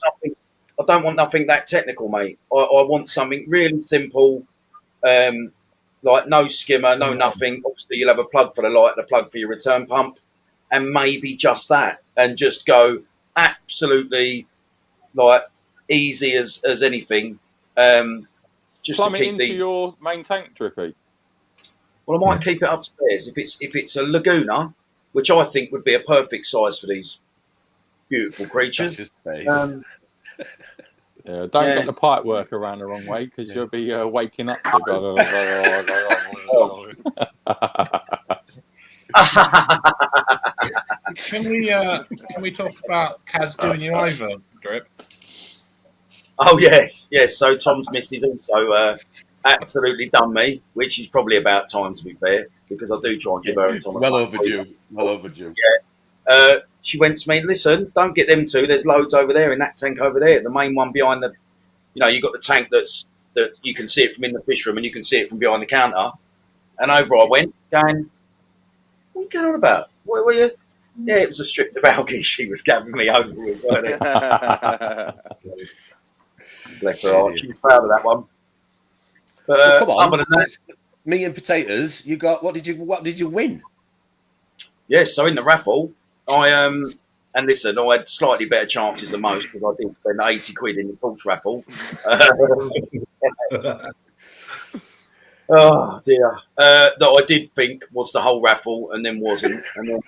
want nothing that technical, mate. I want something really simple, like no skimmer, no nothing. Obviously, you'll have a plug for the light and a plug for your return pump, and maybe just that, and just go absolutely like easy as anything. Just Plumb to it keep into your main tank, Drippy. Well, I might keep it upstairs if it's a Laguna, which I think would be a perfect size for these beautiful creatures. Yeah, don't get the pipe work around the wrong way because you'll be waking up to go. Can we talk about Kaz doing you over, Drip? Oh yes. So Tom's missus also absolutely done me, which is probably about time, to be fair, because I do try and give her and Tom. Well overdue. Yeah. She went to me, listen, don't get them two. There's loads over there in that tank over there. The main one behind the, you've got the tank that you can see it from in the fish room and you can see it from behind the counter. And over I went, going, what are you going on about? What were you? Yeah, it was a strip of algae she was gathering me over with. Bless her heart. She was proud of that one. But well, come on, other than that, meat and potatoes. You got what did you win? Yes, so in the raffle, and listen, I had slightly better chances than most because I did spend 80 quid in the torch raffle. Oh dear, that I did think was the whole raffle and then wasn't, and then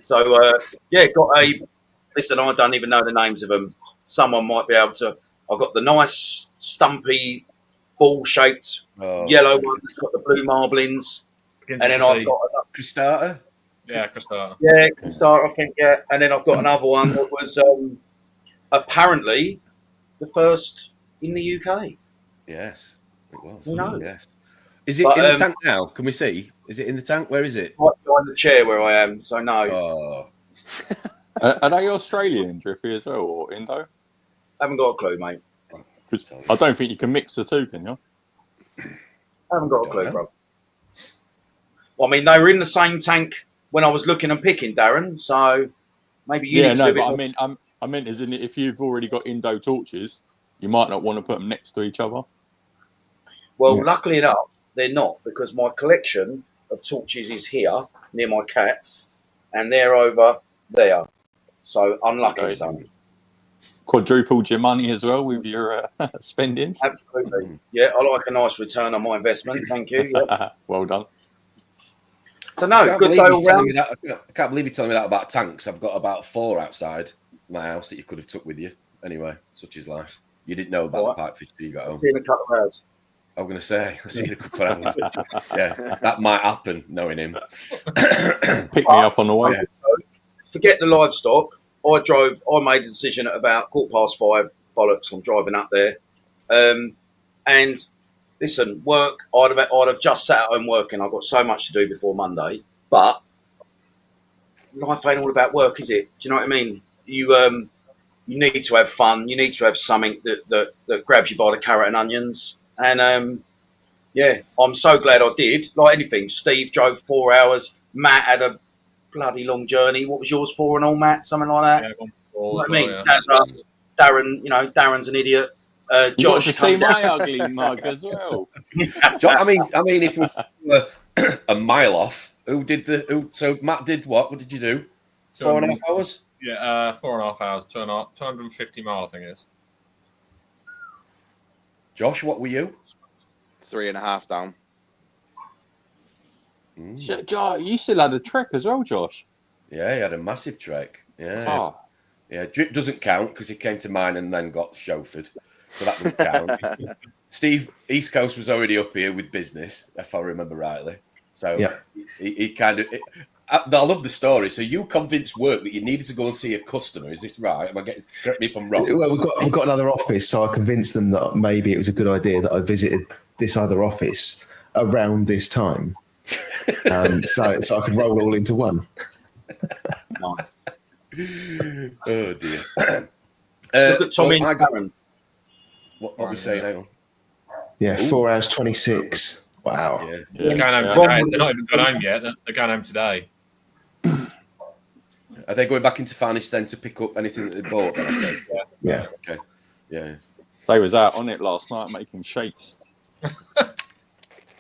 so got a. Listen, I don't even know the names of them. Someone might be able to. I got the nice stumpy ball-shaped yellow one that's got the blue marblings, and then I've got Cristata. Yeah, Cristata. Yeah, Cristata, I think. Yeah, and then I've got another one that was apparently the first in the UK. Yes, it was. Who knows? Yes. Is it in the tank now? Can we see? Is it in the tank? Where is it? Right behind the chair where I am. So no. Oh. Are they Australian, Drippy, as well, or Indo? I haven't got a clue, mate. I don't think you can mix the two, can you? I haven't got a clue, bro. Well, I mean, they were in the same tank when I was looking and picking, Darren. So maybe you need to do a bit more. I meant, as in, if you've already got Indo torches, you might not want to put them next to each other. Well, luckily enough, they're not, because my collection of torches is here near my cats, and they're over there. So unlucky, son. Quadrupled your money as well with your spendings. Absolutely. Yeah, I like a nice return on my investment. Thank you. Yeah. Well done. So no, good day all round. I can't believe you're telling me that about tanks. I've got about 4 outside my house that you could have took with you. Anyway, such is life. You didn't know about the pipefish till you got home. See you in a couple of hours. I'm going to say, I'll see you in a couple of hours. Yeah, that might happen, knowing him. Pick me up on the way. Forget the livestock. I made a decision at about 5:15. Bollocks, I'm driving up there. And listen, work, I'd have just sat at home working. I've got so much to do before Monday. But life ain't all about work, is it? Do you know what I mean? You need to have fun. You need to have something that grabs you by the carrot and onions. And I'm so glad I did. Like anything, Steve drove 4 hours. Matt had a bloody long journey. What was yours, 4 and all, Matt? Something like that. Yeah, what I mean, Darren, Darren's an idiot. Josh, you got to see my ugly mug as well. I mean, if we were a mile off, so Matt did what? What did you do? 4.5 hours? Yeah, 4.5 hours, 250 miles, I think it is. Josh, what were you? 3.5 down. You still had a trek as well, Josh. Yeah, he had a massive trek. Yeah. Yeah, Drip doesn't count because he came to mine and then got chauffeured. So that doesn't count. Steve, East Coast was already up here with business, if I remember rightly. So he kind of... I love the story. So you convinced work that you needed to go and see a customer. Is this right? Correct me if I'm wrong. Well, we've got another office, so I convinced them that maybe it was a good idea that I visited this other office around this time, so I could roll all into one. Nice. Oh dear. Look at Tommy and Darren. What are we saying? Hang on. Yeah, 4 hours 26. Wow. Yeah. They're going home today. They're not even gone home yet. They're going home today. Are they going back into Finest then to pick up anything that they bought? Yeah. Okay. Yeah. They was out on it last night making shakes.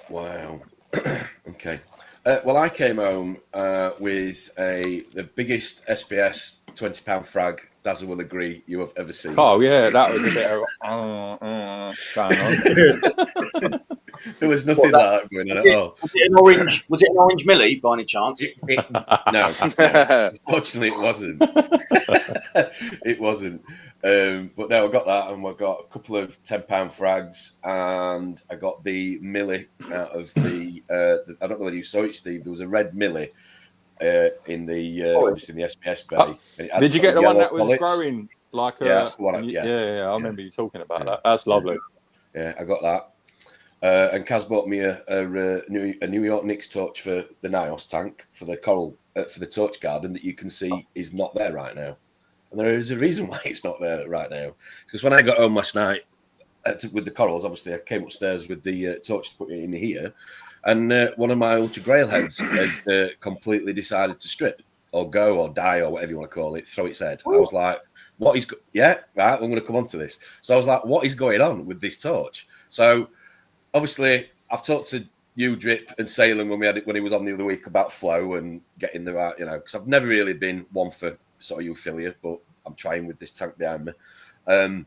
Wow. Okay. Well, I came home with the biggest SPS £20 frag. Dazza will agree you have ever seen. Oh yeah, that was a bit of going on. There was nothing like that going on at all. Was it an orange Millie by any chance? No, unfortunately, it wasn't. It wasn't. But no, I got that, and I got a couple of £10 frags, and I got the Millie out of the. I don't know whether you saw it, Steve. There was a red Millie in the obviously in the SPS bay. And did you get the one that was growing like? Yeah, that's the one. Yeah. I remember you talking about that. That's lovely. Yeah, I got that. And Kaz bought me a New York Knicks torch for the Nios tank for the coral for the torch garden that you can see is not there right now, and there is a reason why it's not there right now. Because when I got home last night with the corals, obviously I came upstairs with the torch to put it in here, and one of my ultra grail heads had completely decided to strip or go or die or whatever you want to call it, throw its head. I was like, "What is? Yeah, right. I'm going to come on to this." So I was like, "What is going on with this torch?" So obviously, I've talked to you, Drip, and Salem when he was on the other week about flow and getting the right, because I've never really been one for sort of euphilia, but I'm trying with this tank behind me. Then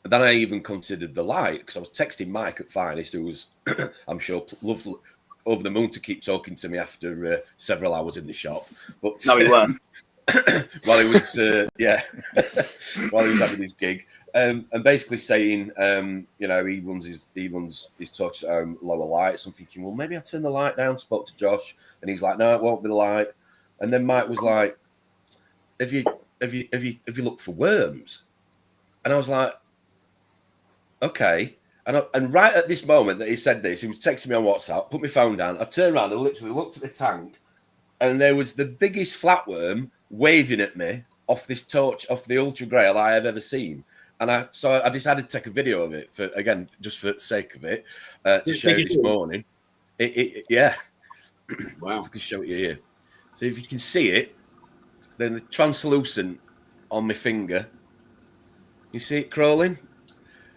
I even considered the light because I was texting Mike at Finest, who was, I'm sure, loved over the moon to keep talking to me after several hours in the shop. But no, he weren't. while he was, while he was having his gig. And basically saying, he runs his torch at lower light. So I'm thinking, well, maybe I turn the light down. Spoke to Josh, and he's like, no, it won't be the light. And then Mike was like, have you looked for worms? And I was like, okay. And right at this moment that he said this, he was texting me on WhatsApp. Put my phone down. I turned around and literally looked at the tank, and there was the biggest flatworm waving at me off this torch, off the ultra grail I have ever seen. And so I decided to take a video of it just for the sake of it, to show you this morning. Yeah. Wow. I can show it you here. So if you can see it, then the translucent on my finger. You see it crawling?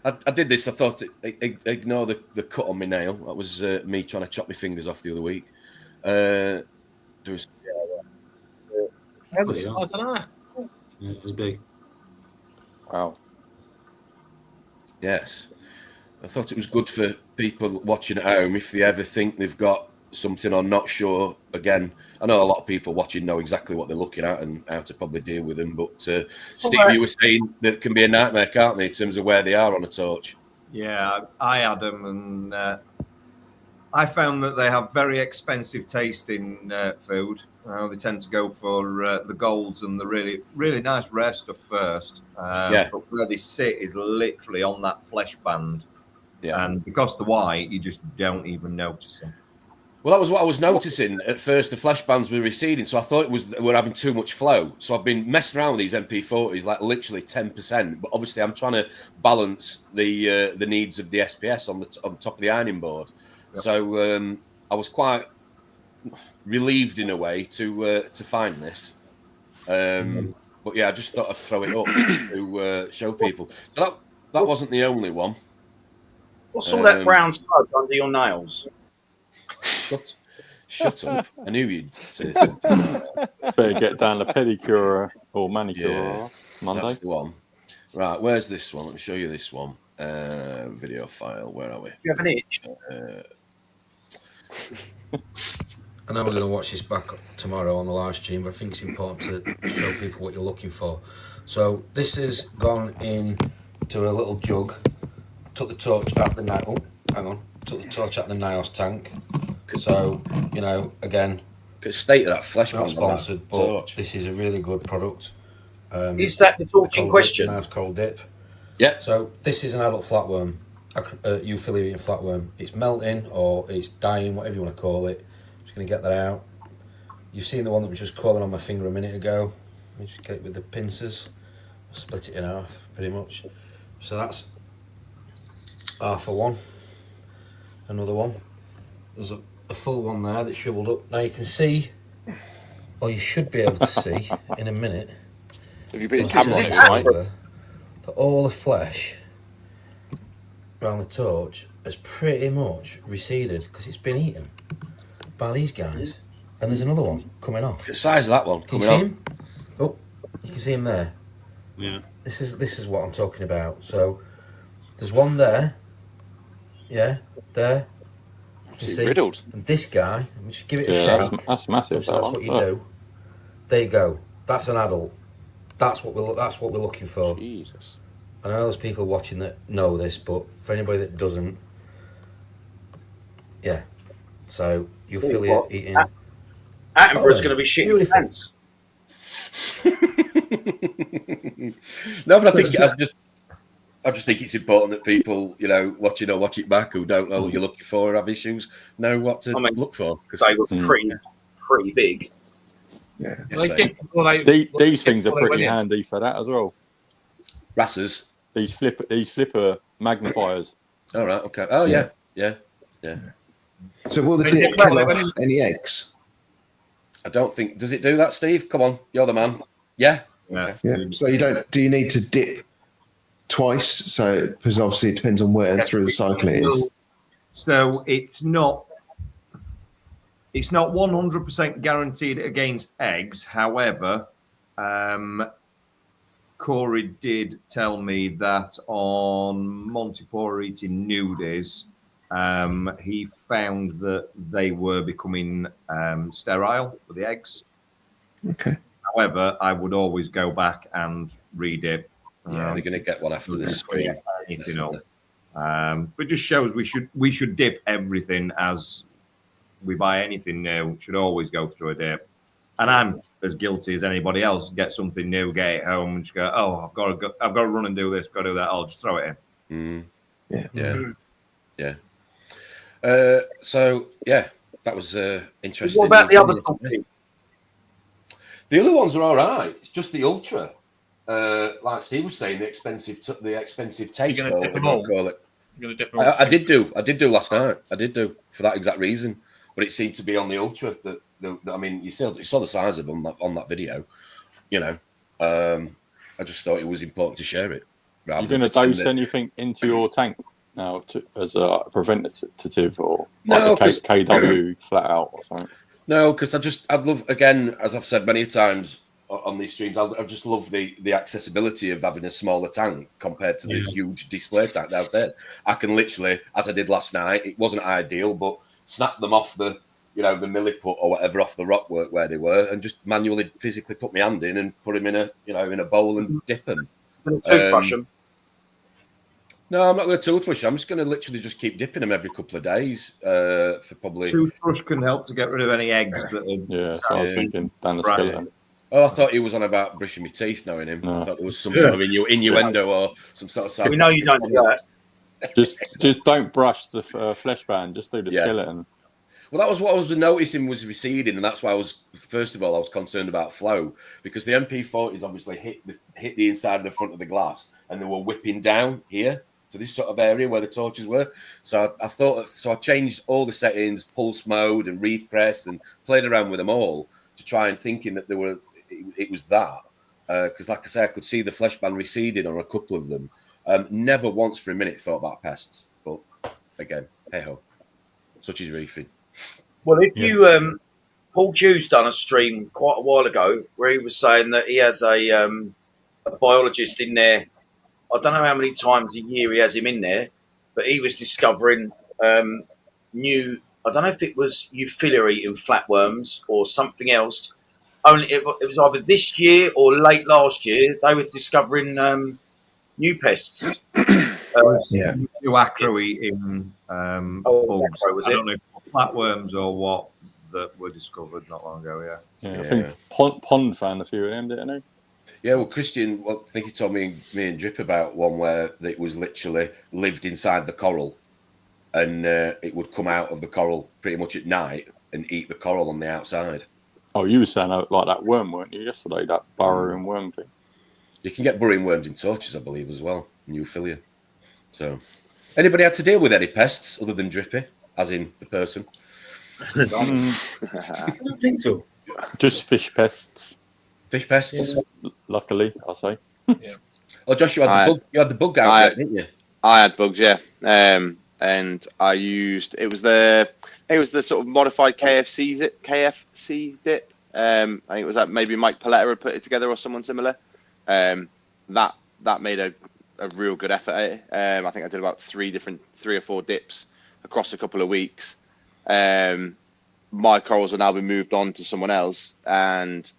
I did this. I thought, ignore the cut on my nail. That was me trying to chop my fingers off the other week. How's that? Yeah, it was big. Wow. Yes. I thought it was good for people watching at home if they ever think they've got something or not sure. Again, I know a lot of people watching know exactly what they're looking at and how to probably deal with them. But Steve, you were saying that it can be a nightmare, can't they, in terms of where they are on a torch? Yeah, I had them, and I found that they have very expensive tasting food. They tend to go for the golds and the really, really nice rare stuff first. But where they sit is literally on that flesh band. Yeah. And because the white, you just don't even notice them. Well, that was what I was noticing at first. The flesh bands were receding, so I thought we're having too much flow. So I've been messing around with these MP40s, like literally 10%. But obviously, I'm trying to balance the needs of the SPS on top of the ironing board. Yep. So I was quite relieved in a way to find this. But yeah, I just thought I'd throw it up to show people. So that wasn't the only one. What's all that brown smudge under your nails? Shut up. I knew you'd say something. Better get down the pedicure or manicure Monday. That's the one. Right, where's this one? Let me show you this one. Video file. Where are we? Do you have an itch? I know we're going to watch this back tomorrow on the live stream, but I think it's important to show people what you're looking for. So this has gone into a little jug. Took the torch out the Took the torch out the Nios tank. So, again, could state that flesh not sponsored, but torch. This is a really good product. Is that the torch in question? Nice coral dip. Yeah. So this is an adult flatworm, euphyllian flatworm. It's melting or it's dying, whatever you want to call it. I'm just going to get that out. You've seen the one that was just crawling on my finger a minute ago. Let me just get it with the pincers. Split it in half, pretty much. So that's half of one. Another one. There's a full one there that's shriveled up. Now you can see, or you should be able to see in a minute. Have you been camera? That all the flesh around the torch has pretty much receded because it's been eaten. by these guys, and there's another one coming off. The size of that one Can coming you see off. him? Oh, you can see him there. Yeah. This is what I'm talking about. So there's one there. Yeah, there. You can see. Riddled. And this guy, just give it a Yeah, shake. that's massive. So that's what you do. There you go. That's an adult. That's what we're looking for. Jesus. And I know there's people watching that know this, but for anybody that doesn't, yeah. So you feel it eating. Attenborough's going to be shitting Beautiful. pants. No, but I just think it's important that people, you know, watch it or watch it back, who don't know what you're looking for or have issues, know what to look for. They were pretty big. Yeah. These things are pretty handy for that as well. Rassers. These flipper magnifiers. All right. Okay. Oh yeah. So will the dip kill off any eggs? I don't think. Does it do that, Steve? Come on, you're the man. Yeah. Yeah. Yeah. So you don't. Do you need to dip twice? So because obviously it depends on where through the cycle it is. So it's not 100% guaranteed against eggs. However, Corey did tell me that on Montipore eating nudies, he found that they were becoming sterile for the eggs. Okay. However, I would always go back and read it. Yeah, they're going to get one after this screen. Anything up. But just shows we should dip everything as we buy anything new. It should always go through a dip. And I'm as guilty as anybody else. Get something new, get it home, and just go, oh, I've got to run and do this, got to do that. I'll just throw it in. Yeah. So yeah, that was interesting. What about the other companies? The other ones are all right. It's just the Ultra, like Steve was saying, the expensive taste. You're gonna dip them all? You're gonna dip them all? I did do last night. I did do for that exact reason, but it seemed to be on the Ultra that I mean, you saw the size of them on that video. You know, I just thought it was important to share it. You're going to dose anything into your tank now as a preventative or like a KW flat out or something? No, because I'd love, again, as I've said many times on these streams, I just love the accessibility of having a smaller tank compared to the huge display tank out there. I can literally, as I did last night, it wasn't ideal, but snap them off the milliput or whatever off the rock work where they were, and just manually, physically put my hand in and put them in a bowl and dip them. Toothbrush them. No, I'm not going to toothbrush. I'm just going to literally just keep dipping them every couple of days for probably. Toothbrush can help to get rid of any eggs that are. Yeah, that's what I was thinking. Down the skeleton. Oh, I thought he was on about brushing my teeth, knowing him. No. I thought there was some sort of innuendo or some sort of. We know you don't do that. Just don't brush the flesh band. Just do the skeleton. Well, that was what I was noticing was receding, and that's why I was concerned about flow, because the MP40s obviously hit the inside of the front of the glass, and they were whipping down here to this sort of area where the torches were. So I changed all the settings, pulse mode and reef press, and played around with them all to try and thinking that it was that, because like I say, I could see the flesh band receding on a couple of them. Never once for a minute thought about pests, but again, hey ho, such is reefing. Well, if you Paul Hughes done a stream quite a while ago where he was saying that he has a biologist in there. I don't know how many times a year he has him in there, but he was discovering new. I don't know if it was euphyllia eating flatworms or something else. Only it was either this year or late last year. They were discovering new pests. New acro eating bugs. I don't know if flatworms or what that were discovered not long ago. Yeah, I think Pond found a few of them, didn't he? Yeah, well, Christian, I think he told me and Drip about one where it was literally lived inside the coral, and it would come out of the coral pretty much at night and eat the coral on the outside. Oh, you were saying like that worm, weren't you, yesterday? That burrowing worm thing. You can get burrowing worms in torches, I believe, as well. Euphyllia. So, anybody had to deal with any pests other than Drippy, as in the person? I don't think so. Just fish pests. Fish pests? Yeah. Luckily, I'll say. Yeah. Oh, Josh, you had the bug out there, didn't you? I had bugs, yeah. and I used it was the sort of modified KFC dip. I think it was like maybe Mike Paletta had put it together or someone similar. That made a real good effort at it. I think I did about three or four dips across a couple of weeks. My corals have now been moved on to someone else, and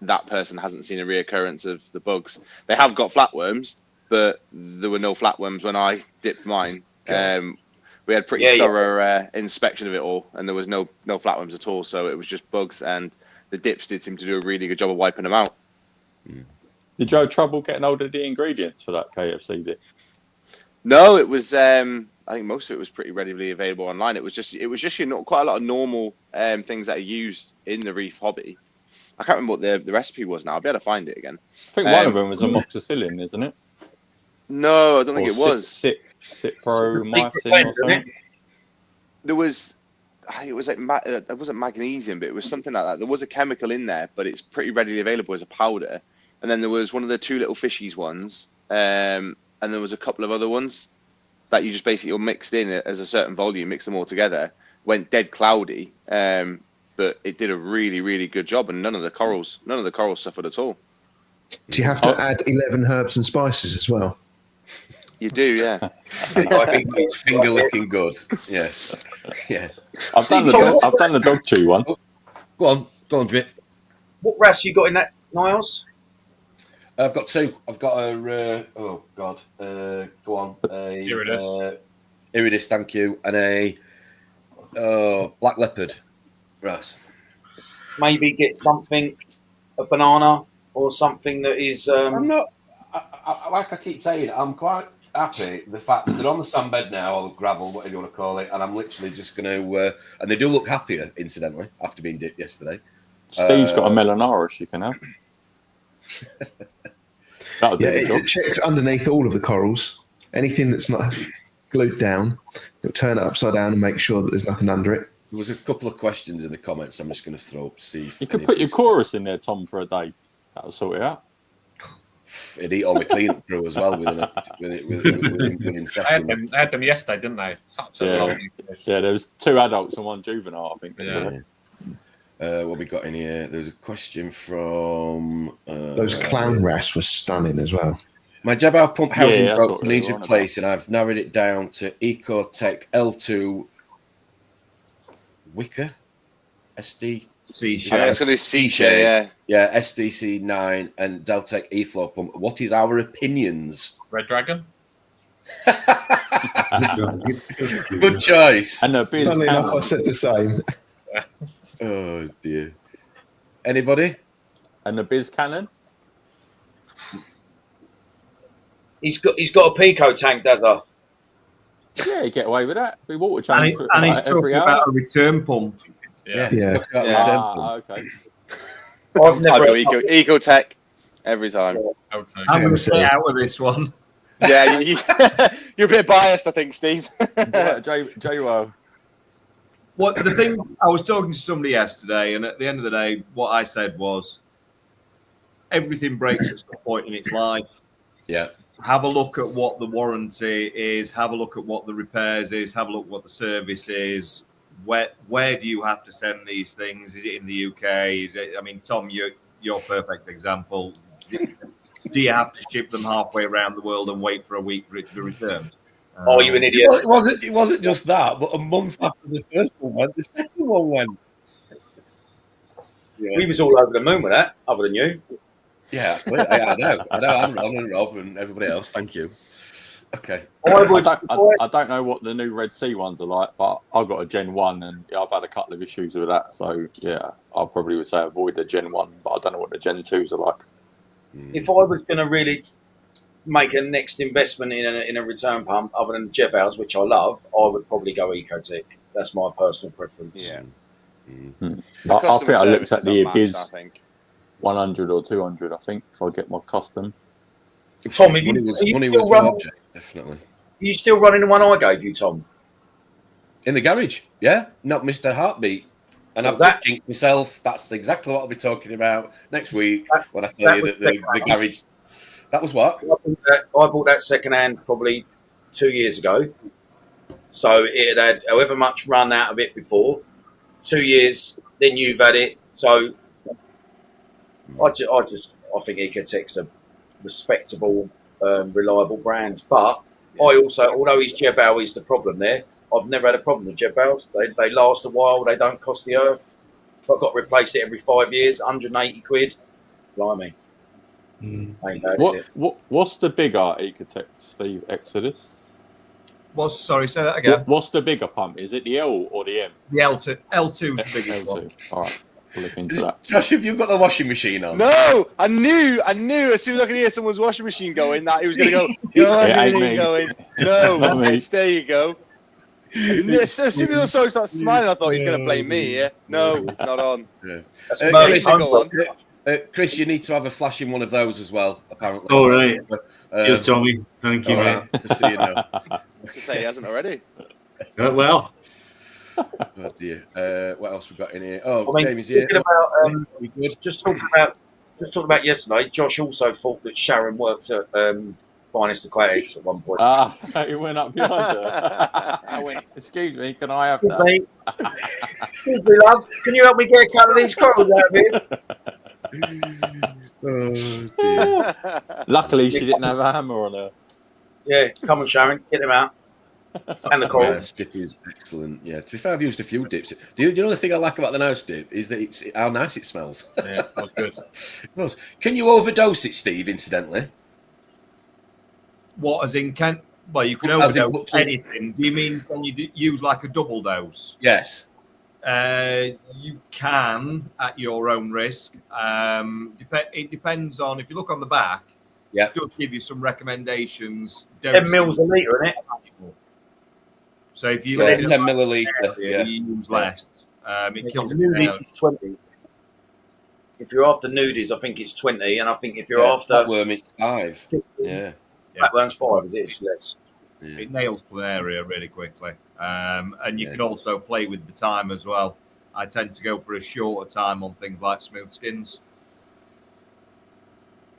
that person hasn't seen a reoccurrence of the bugs. They have got flatworms, but there were no flatworms when I dipped mine. We had pretty thorough inspection of it all, and there was no flatworms at all. So it was just bugs, and the dips did seem to do a really good job of wiping them out. Did you have trouble getting hold of the ingredients for that KFC dip? No, it was. I think most of it was pretty readily available online. It was just quite a lot of normal things that are used in the reef hobby. I can't remember what the recipe was now. I'll be able to find it again. I think one of them was amoxicillin, isn't it? No, I don't think it was. Cipromycin or something. There was. It was like it wasn't magnesium, but it was something like that. There was a chemical in there, but it's pretty readily available as a powder. And then there was one of the two little fishies ones, and there was a couple of other ones that you just basically mixed in as a certain volume, mix them all together. Went dead cloudy, but it did a really, really good job, and none of the corals suffered at all. Do you have to add 11 herbs and spices as well? You do, yeah. I think it's finger looking good. Yes, yeah. I've done the dog chew one. Go on, Drip. What wrasse you got in that, Niles? I've got two. I've got a go on. Iridis, thank you, and a black leopard wrasse. Maybe get something, a banana or something that is. I'm not. Like I keep saying, I'm quite happy the fact that they're on the sandbed now, or the gravel, whatever you want to call it, and I'm literally just going to. And they do look happier, incidentally, after being dipped yesterday. Steve's got a Melanaris you can have. It checks underneath all of the corals. Anything that's not glued down, it'll turn it upside down and make sure that there's nothing under it. There was a couple of questions in the comments I'm just going to throw up to see if you could put your chorus in there, Tom, for a day. That'll sort it out. It'd eat all my cleanup crew as well within seconds. I had them yesterday, didn't they? There was 2 adults and 1 juvenile, I think. What we got in here? There's a question from those clown wrasse was stunning as well. My Jabal pump housing broke, needs replacing. I've narrowed it down to Ecotech L2 Wicker SD. It's going to be CJ, yeah, SDC 9 and Deltec E-Flow pump. What is our opinions? Red Dragon. Good choice. And funny enough, I said the same. Oh dear. Anybody? And the Biz Cannon? He's got a Pico tank, does he? Yeah, you get away with that. We water change and he's talking about a return pump. Okay. I've never Ecotech every time. I'm going to stay out of this one. Yeah, you're a bit biased, I think, Steve. J-Well. What the thing? I was talking to somebody yesterday, and at the end of the day, what I said was, everything breaks at some point in its life. Yeah. Have a look at what the warranty is. Have a look at what the repairs is. Have a look at what the service is. Where do you have to send these things? Is it in the UK? Is it? I mean, Tom, you're a perfect example. Do you have to ship them halfway around the world and wait for a week for it to be returned? Oh, you an idiot! Well, it wasn't just that, but a month after the first one went, the second one went. Yeah. We was all over the moon with that, other than you. Yeah, I know. I'm Ron and Rob and everybody else. Thank you. Okay. I don't know what the new Red Sea ones are like, but I've got a Gen 1 and I've had a couple of issues with that. So, yeah, I probably would say avoid the Gen 1, but I don't know what the Gen 2s are like. If I was going to really make a next investment in a return pump other than Jebels, which I love, I would probably go Ecotech. That's my personal preference. Yeah. I think I looked at the Ibiz 100 or 200, I think, if I get my custom. Tom, money was an object, definitely. Are you still running the one I gave you, Tom? In the garage, yeah. Not missed a heartbeat. And I've just jinxed myself. That's exactly what I'll be talking about next week when I tell you that the garage... That was what? I bought that second hand probably 2 years ago. So it had however much run out of it before. 2 years, then you've had it. So I think Ecotec's a respectable, reliable brand. But I also, although his Jebel is the problem there, I've never had a problem with Jebels. They last a while. They don't cost the earth. I've got to replace it every 5 years, 180 quid. Blimey. Ain't bad, is it? What's the bigger Ecotec, Steve? Exodus? Sorry, say that again. What's the bigger pump? Is it the L or the M? The L2. L2's the biggest one. All right, we'll look into that. Josh, have you got the washing machine on? No, I knew as soon as I could hear someone's washing machine going that he was going to go. No, yes, there you go. As soon as I saw him start smiling, I thought he was going to blame me. Yeah, no, it's not on. Yeah. That's Go on. Chris, you need to have a flash in one of those as well, apparently. All right. Cheers, Tommy. Thank you, mate. Just so you know. To say he hasn't already. Well. Oh dear. What else we got in here? Oh, I mean, Jamie's here. Just talking about yesterday, Josh also thought that Sharon worked at Finest Aquatics at one point. He went up behind her. I went, excuse me, can I have that? Excuse me, love. Can you help me get a couple of these corals out of here? Oh dear. Luckily, she didn't have a hammer on her. Yeah, come on, Sharon, get them out. And the coral. Nose dip is excellent. Yeah, to be fair, I've used a few dips. Do you know the thing I like about the nose dip is that it's how nice it smells. Yeah, it smells good. It does. Can you overdose it, Steve? Incidentally. What, as in can? Well, you can As in overdose put anything. Do you mean can you use like a double dose? Yes. You can at your own risk. It depends on if you look on the back. Yeah. It does give you some recommendations. 10 mils a litre, isn't it? So if you Yeah, live in 10 a millilitre. area, Yeah. you use less. It kills Nudies is 20. If you're after nudies, I think it's 20, and I think if you're after flatworm, it's 5. Yeah. flatworm's 5, is it? It's less. Yeah. It nails the area really quickly. And you can also play with the time as well. I tend to go for a shorter time on things like smooth skins.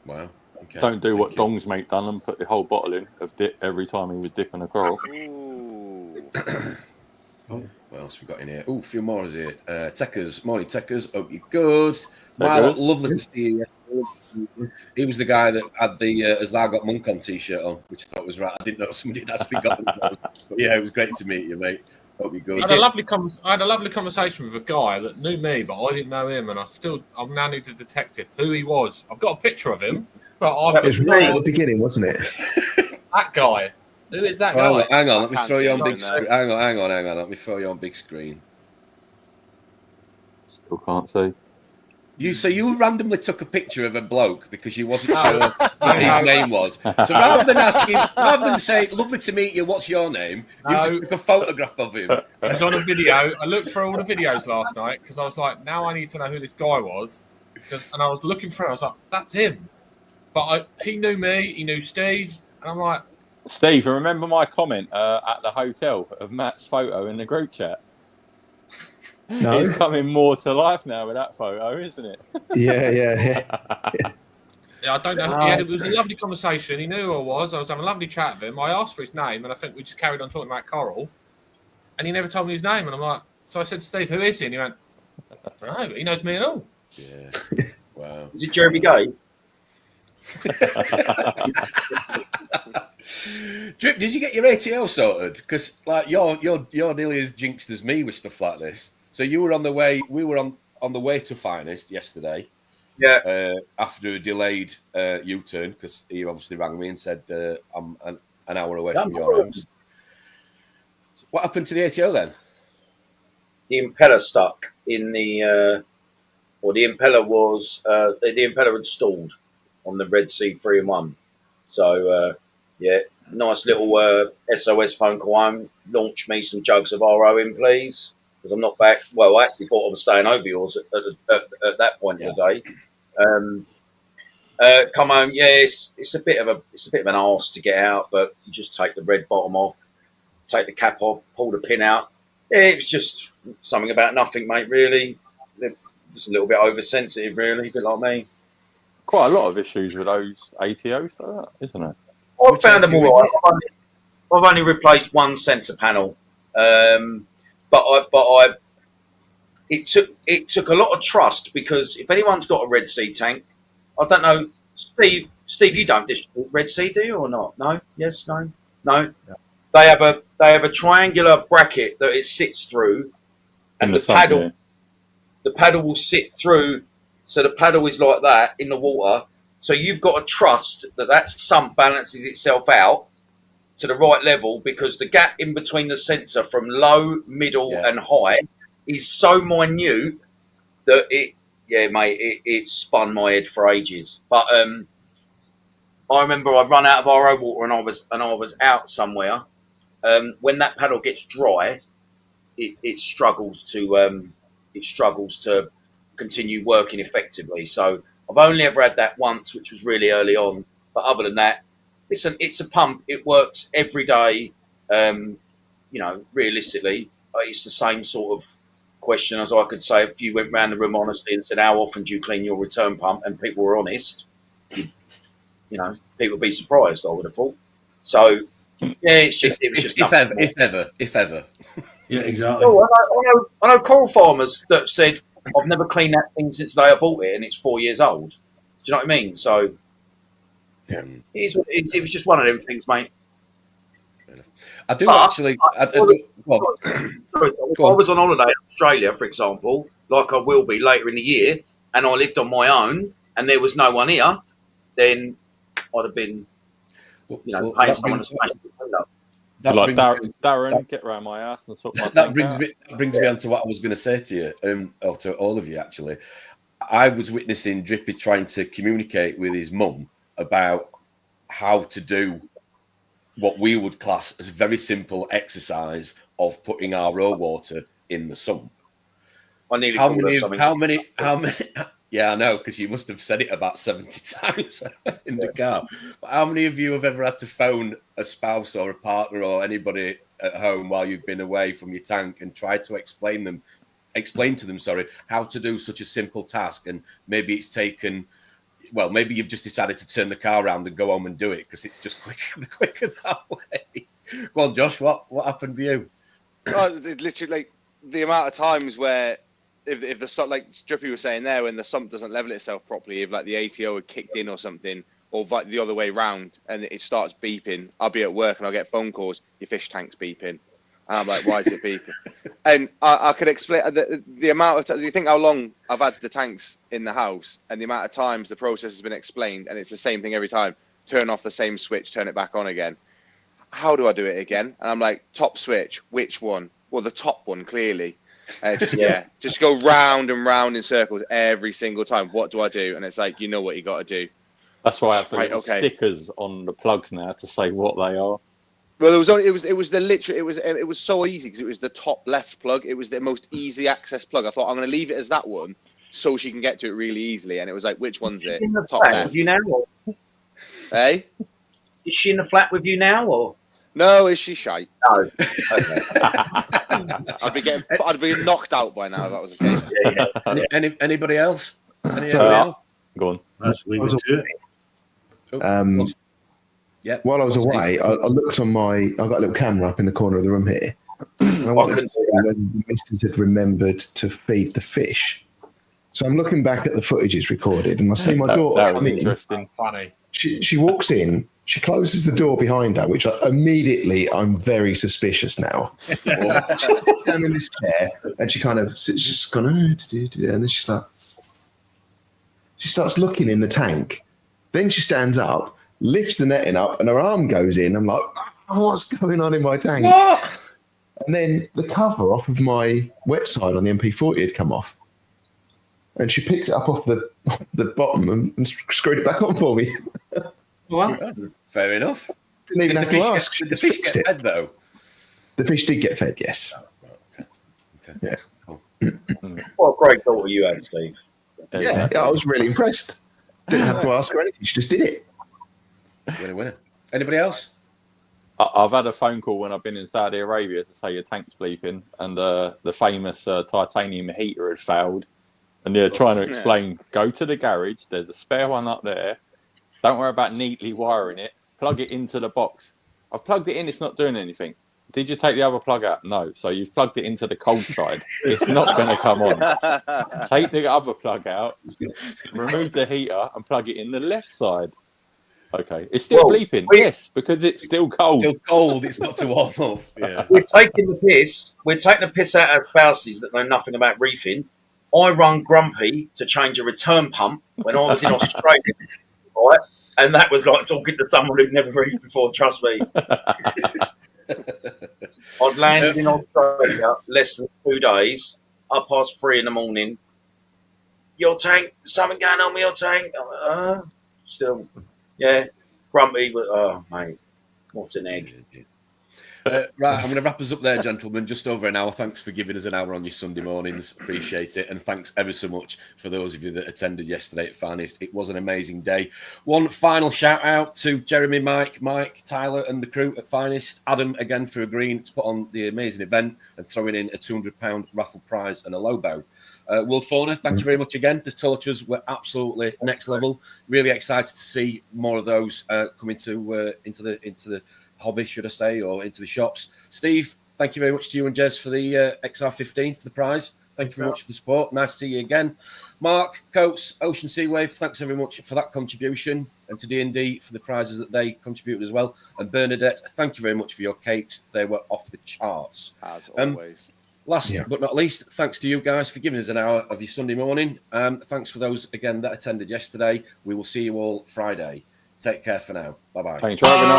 Wow. Okay. Don't do what Dong's mate done and put the whole bottle in of dip every time he was dipping a coral. What else we got in here? Oh, a few more is here. Techers, morning Techers. Hope you're good. Techers. Lovely to see you. He was the guy that had the As Thou Got Monk on t-shirt on, which I thought was right. I didn't know somebody had actually got them on. But yeah, it was great to meet you, mate. Hope you're good. I had a lovely conversation with a guy that knew me, but I didn't know him, and I now need a detective who he was. I've got a picture of him, but It was right at the beginning, wasn't it? that guy. Who is that guy? Well, hang on, let me throw you on big no. screen. Hang on. Let me throw you on big screen. Still can't see. So you randomly took a picture of a bloke because you wasn't sure what his name was. So rather than say, lovely to meet you, what's your name? You No. just took a photograph of him. He's on a video. I looked through all the videos last night because I was like, now I need to know who this guy was. And I was looking through, I was like, that's him. But he knew me, he knew Steve, and I'm like, Steve, remember my comment at the hotel of Matt's photo in the group chat? No. He's coming more to life now with that photo, isn't it? Yeah. yeah, I don't know. It was a lovely conversation. He knew who I was having a lovely chat with him. I asked for his name, and I think we just carried on talking about coral. And he never told me his name, and I'm like, so I said to Steve, who is he? And he went, I don't know, but he knows me and all. Yeah. Wow. Is it Jeremy Gay? Drip, did you get your ATO sorted? Because like you're nearly as jinxed as me with stuff like this. So you were on the way. We were on the way to Finest yesterday. Yeah. After a delayed U-turn, because he obviously rang me and said I'm an hour away from your house. What happened to the ATO then? The impeller stuck in the. The impeller was the impeller had stalled on the Red Sea 3-in-1. So nice little SOS phone call home. Launch me some jugs of RO in, please, because I'm not back. Well, I actually thought I was staying over yours at that point of the day. Come home. Yeah, it's a bit of an arse to get out, but you just take the red bottom off, take the cap off, pull the pin out. Yeah, it was just something about nothing, mate. Really, just a little bit oversensitive, really, a bit like me. Quite a lot of issues with those ATOs, like that, isn't it? I've found them all right. I've only replaced one sensor panel It took a lot of trust, because if anyone's got a Red Sea tank, I don't know, Steve, you don't distribute Red Sea, do you, or not? No, yes, no, no. They have a triangular bracket that it sits through, and the paddle will sit through. So the paddle is like that in the water. So you've got to trust that sump balances itself out to the right level, because the gap in between the sensor from low, middle, and high is so minute that it spun my head for ages. But I remember I'd run out of RO water and I was out somewhere. When that paddle gets dry, it struggles to continue working effectively. So I've only ever had that once, which was really early on. But other than that, listen, it's a pump. It works every day. Realistically, it's the same sort of question as I could say if you went round the room honestly and said, how often do you clean your return pump? And people were honest. People would be surprised, I would have thought. So, yeah, it was just if ever. Yeah, exactly. Oh, I know coral farmers that said, I've never cleaned that thing since the day I bought it, and it's 4 years old. Do you know what I mean? So, it was just one of them things, mate. I do actually. Sorry, if I was on holiday in Australia, for example, like I will be later in the year, and I lived on my own, and there was no one here, then I'd have been, paying someone to smash the window. Darren, get around my ass and sort my that brings me on to what I was going to say to you, or to all of you actually. I was witnessing Drippy trying to communicate with his mum about how to do what we would class as a very simple exercise of putting our raw water in the sump. I nearly how many? Yeah, I know, because you must have said it about 70 times in the car. But how many of you have ever had to phone a spouse or a partner or anybody at home while you've been away from your tank and try to explain to them, how to do such a simple task? And maybe it's taken, maybe you've just decided to turn the car around and go home and do it because it's just quicker that way. Go on, Josh, what happened to you? Literally, the amount of times where if the sump, like Drippy was saying there, when the sump doesn't level itself properly, if like the ATO had kicked in or something, or the other way round, and it starts beeping, I'll be at work and I'll get phone calls, your fish tank's beeping. And I'm like, why is it beeping? And I could explain the amount of, you think how long I've had the tanks in the house and the amount of times the process has been explained, and it's the same thing every time. Turn off the same switch, turn it back on again. How do I do it again? And I'm like, top switch, which one? Well, the top one, clearly. Just go round and round in circles every single time. What do I do? And it's like, you know what you got to do. That's why I have the little stickers on the plugs now to say what they are. Well, it was so easy because it was the top left plug. It was the most easy access plug. I thought I'm going to leave it as that one so she can get to it really easily. And it was like, which one's it? Top left. With you now, or? Hey? Is she in the flat with you now, or? No, is she shite? No. I'd be knocked out by now if that was the case. Anybody else? Go on. That's leave it to it. While I was away, I looked on I've got a little camera up in the corner of the room here. And I wanted to see whether the missus had remembered to feed the fish. So I'm looking back at the footages recorded, and I see my daughter come in. Interesting. Funny. She walks in, she closes the door behind her, which I'm very suspicious now. She sits down in this chair, and she kind of sits, she's gone, and then she's like, she starts looking in the tank. Then she stands up, lifts the netting up, and her arm goes in. I'm like, what's going on in my tank? What? And then the cover off of my wet side on the MP40 had come off. And she picked it up off the bottom and screwed it back on for me. Well, fair enough. Didn't even have to ask. Did the fish get fed, though? The fish did get fed, yes. Okay. Yeah. Cool. What a great daughter you had, Steve. Yeah, I was really impressed. Didn't have to ask her anything. She just did it. Winner. Anybody else? I've had a phone call when I've been in Saudi Arabia to say your tank's bleeping, and the famous titanium heater had failed. And they're trying to explain, go to the garage, there's a spare one up there. Don't worry about neatly wiring it. Plug it into the box. I've plugged it in, it's not doing anything. Did you take the other plug out? No. So you've plugged it into the cold side. It's not going to come on. Take the other plug out, remove the heater, and plug it in the left side. Okay. It's still bleeping. Yes, because it's still cold. Still cold. It's not too warm up. Yeah. We're taking the piss. We're taking the piss out of our spouses that know nothing about reefing. I run Grumpy to change a return pump when I was in Australia, right? And that was like talking to someone who'd never reefed before. Trust me. I'd landed in Australia less than 2 days, 3:30 in the morning. Your tank, something going on with your tank? Still, yeah. Grumpy, but oh mate, what an egg. Right, I'm going to wrap us up there, gentlemen. Just over an hour. Thanks for giving us an hour on your Sunday mornings. Appreciate it. And thanks ever so much for those of you that attended yesterday at Finest. It was an amazing day. One final shout out to Jeremy, Mike, Tyler and the crew at Finest. Adam, again, for agreeing to put on the amazing event and throwing in a £200 raffle prize and a low bow. World Fauna, thank you very much again. The torches were absolutely next level. Really excited to see more of those come into the hobby, should I say, or into the shops. Steve, thank you very much to you and Jez for the XR15 for the prize. Thank you very much for the support. Nice to see you again. Mark, Coates, Ocean Sea Wave, thanks very much for that contribution, and to D&D for the prizes that they contributed as well. And Bernadette, thank you very much for your cakes. They were off the charts. As always. Last but not least, thanks to you guys for giving us an hour of your Sunday morning. Thanks for those, again, that attended yesterday. We will see you all Friday. Take care for now. Bye-bye. Thanks for having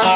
us.